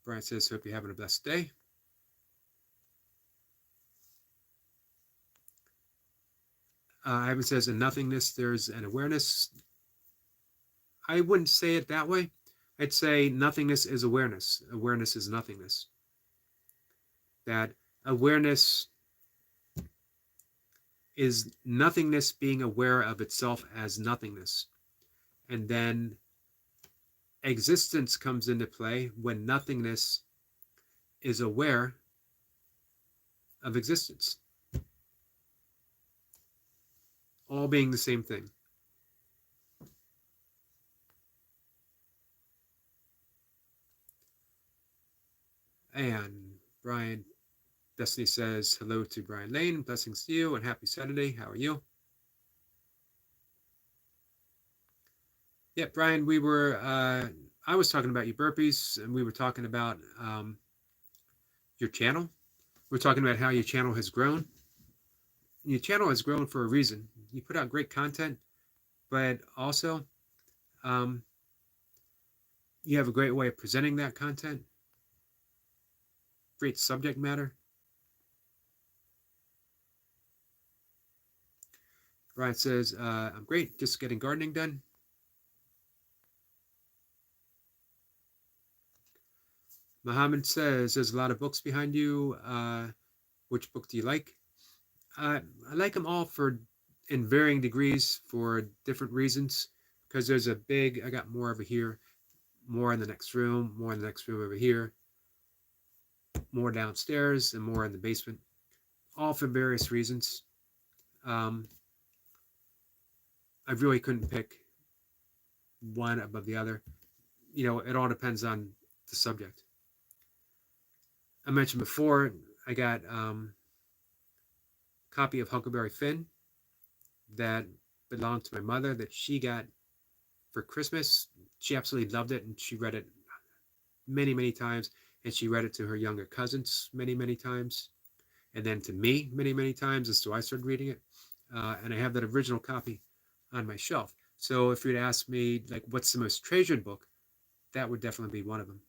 Brian says, hope you're having a blessed day. Ivan says, in nothingness, there's an awareness. I wouldn't say it that way. I'd say nothingness is awareness. Awareness is nothingness. That awareness is nothingness being aware of itself as nothingness. And then existence comes into play when nothingness is aware of existence. All being the same thing. And Brian Destiny says, hello to Brian Lane. Blessings to you and happy Saturday. How are you? Yeah, Brian, I was talking about your burpees, and we were talking about your channel. We're talking about how your channel has grown. Your channel has grown for a reason. You put out great content, but also you have a great way of presenting that content. Great subject matter. Brian says, I'm great, just getting gardening done. Muhammad says, there's a lot of books behind you. Which book do you like? I like them all in varying degrees for different reasons, because there's I got more over here, more in the next room, more in the next room over here, more downstairs, and more in the basement, all for various reasons. I really couldn't pick one above the other. It all depends on the subject. I mentioned before, I got a copy of Huckleberry Finn that belonged to my mother that she got for Christmas. She absolutely loved it, and she read it many, many times, and she read it to her younger cousins many, many times, and then to me many, many times, and so I started reading it, and I have that original copy on my shelf. So if you'd ask me, like, what's the most treasured book, that would definitely be one of them.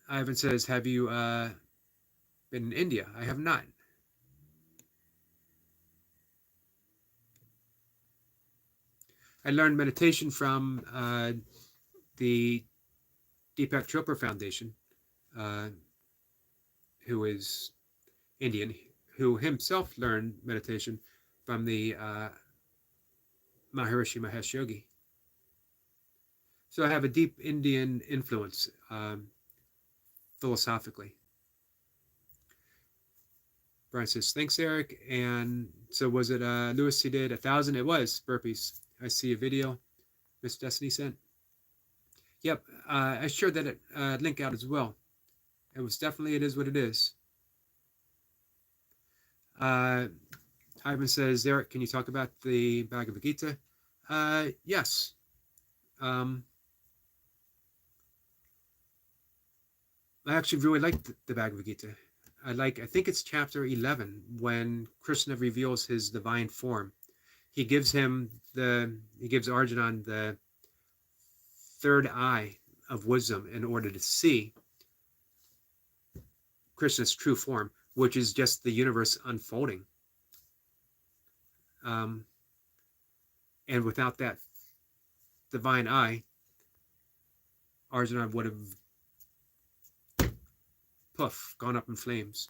Ivan says, have you been in India? I have not. I learned meditation from the Deepak Chopra Foundation, who is Indian, who himself learned meditation from the Maharishi Mahesh Yogi. So I have a deep Indian influence philosophically. Brian says, thanks, Eric. And so was it Lewis? He did 1,000. It was burpees. I see a video Miss Destiny sent. Yep, I shared that link out as well. It was definitely, it is what it is. Ivan says, Eric, can you talk about the Bhagavad Gita? Yes. I actually really like the Bhagavad Gita. I think it's chapter 11 when Krishna reveals his divine form. He gives Arjuna the third eye of wisdom in order to see Krishna's true form, which is just the universe unfolding. And without that divine eye, Arjuna would have gone up in flames.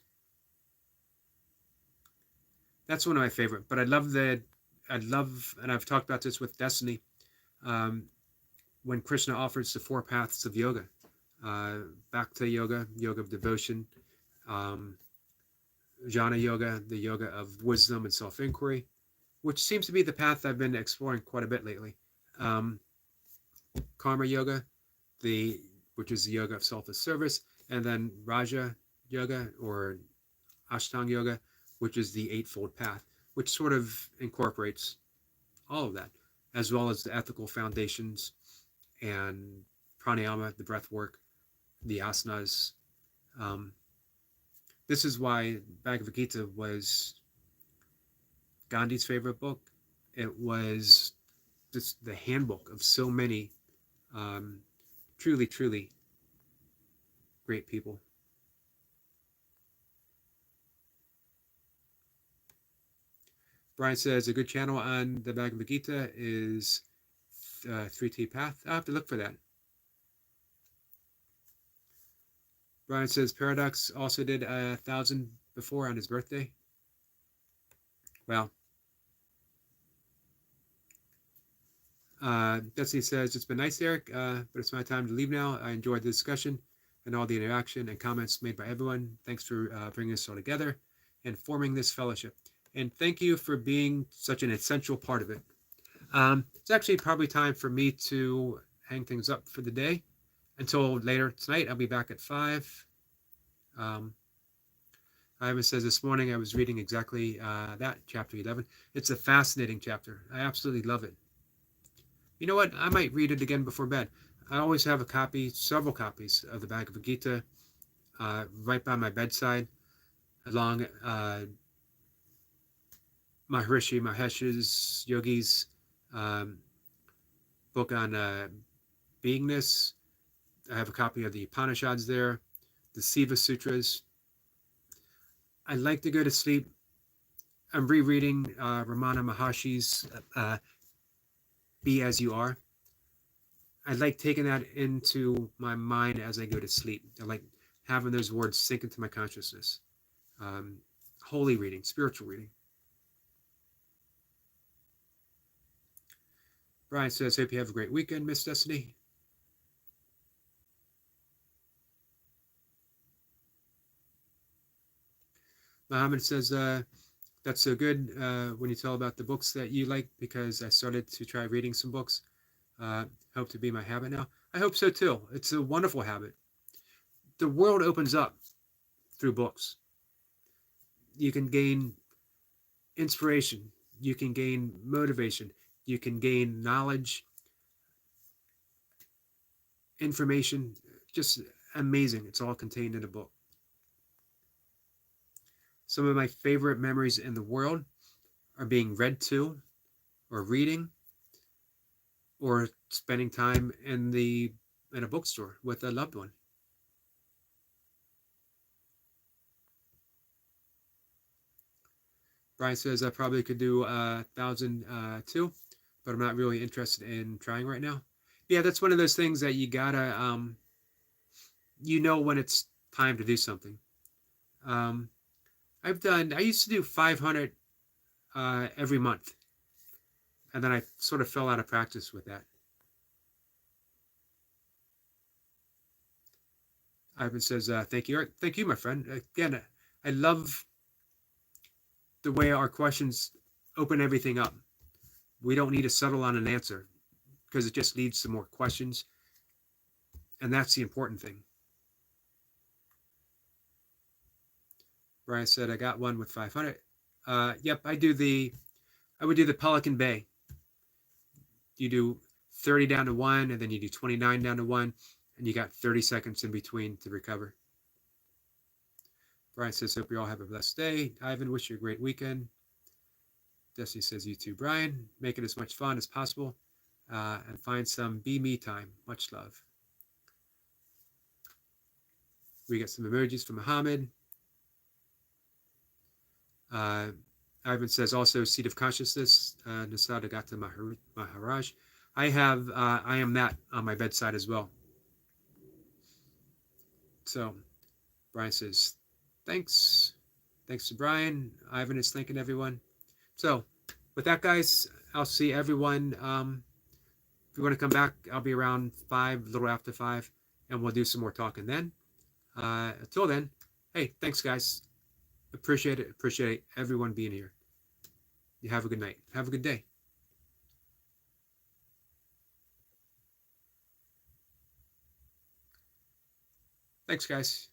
That's one of my favorite. But I love, and I've talked about this with Destiny, when Krishna offers the 4 paths of yoga, Bhakti yoga, yoga of devotion, Jnana yoga, the yoga of wisdom and self-inquiry, which seems to be the path I've been exploring quite a bit lately. Karma yoga, which is the yoga of selfless service, and then Raja yoga or Ashtanga yoga, which is the Eightfold Path, which sort of incorporates all of that, as well as the ethical foundations and pranayama, the breath work, the asanas. This is why Bhagavad Gita was Gandhi's favorite book. It was just the handbook of so many truly, truly great people. Brian says a good channel on the Bhagavad Gita is 3T Path. I'll have to look for that. Brian says Paradox also did 1,000 before on his birthday. Well, Destiny says, it's been nice, Eric, but it's my time to leave now. I enjoyed the discussion and all the interaction and comments made by everyone. Thanks for bringing us all together and forming this fellowship. And thank you for being such an essential part of it. It's actually probably time for me to hang things up for the day. Until later tonight, I'll be back at 5. Ivan says, this morning I was reading exactly that, chapter 11. It's a fascinating chapter. I absolutely love it. You know what? I might read it again before bed. I always have a copy, several copies of the Bhagavad Gita right by my bedside, along Maharishi Mahesh's, Yogi's book on beingness. I have a copy of the Upanishads there, the Siva Sutras. I like to go to sleep. I'm rereading Ramana Maharshi's Be As You Are. I like taking that into my mind as I go to sleep. I like having those words sink into my consciousness. Holy reading, spiritual reading. Brian says, hope you have a great weekend, Miss Destiny. Mohammed says, that's so good when you tell about the books that you like, because I started to try reading some books. Hope to be my habit now. I hope so too. It's a wonderful habit. The world opens up through books. You can gain inspiration. You can gain motivation. You can gain knowledge, information, just amazing. It's all contained in a book. Some of my favorite memories in the world are being read to, or reading, or spending time in a bookstore with a loved one. Brian says I probably could do 1,000 too, but I'm not really interested in trying right now. Yeah, that's one of those things that you gotta, when it's time to do something. I used to do 500 every month, and then I sort of fell out of practice with that. Ivan says, thank you. Thank you, my friend. Again, I love the way our questions open everything up. We don't need to settle on an answer because it just leads to more questions. And that's the important thing. Brian said, I got one with 500. Yep, I would do the Pelican Bay. You do 30 down to 1, and then you do 29 down to 1, and you got 30 seconds in between to recover. Brian says, hope you all have a blessed day. Ivan, wish you a great weekend. Destiny says, you too, Brian. Make it as much fun as possible, and find some be me time. Much love. We get some emojis from Muhammad. Ivan says, also seat of consciousness, Nasada Gata Maharaj. I am that on my bedside as well. So Brian says, thanks. Thanks to Brian. Ivan is thanking everyone. So with that, guys, I'll see everyone. If you want to come back, I'll be around 5, a little after 5, and we'll do some more talking then. Until then, hey, thanks, guys. Appreciate it. Appreciate everyone being here. You have a good night. Have a good day. Thanks, guys.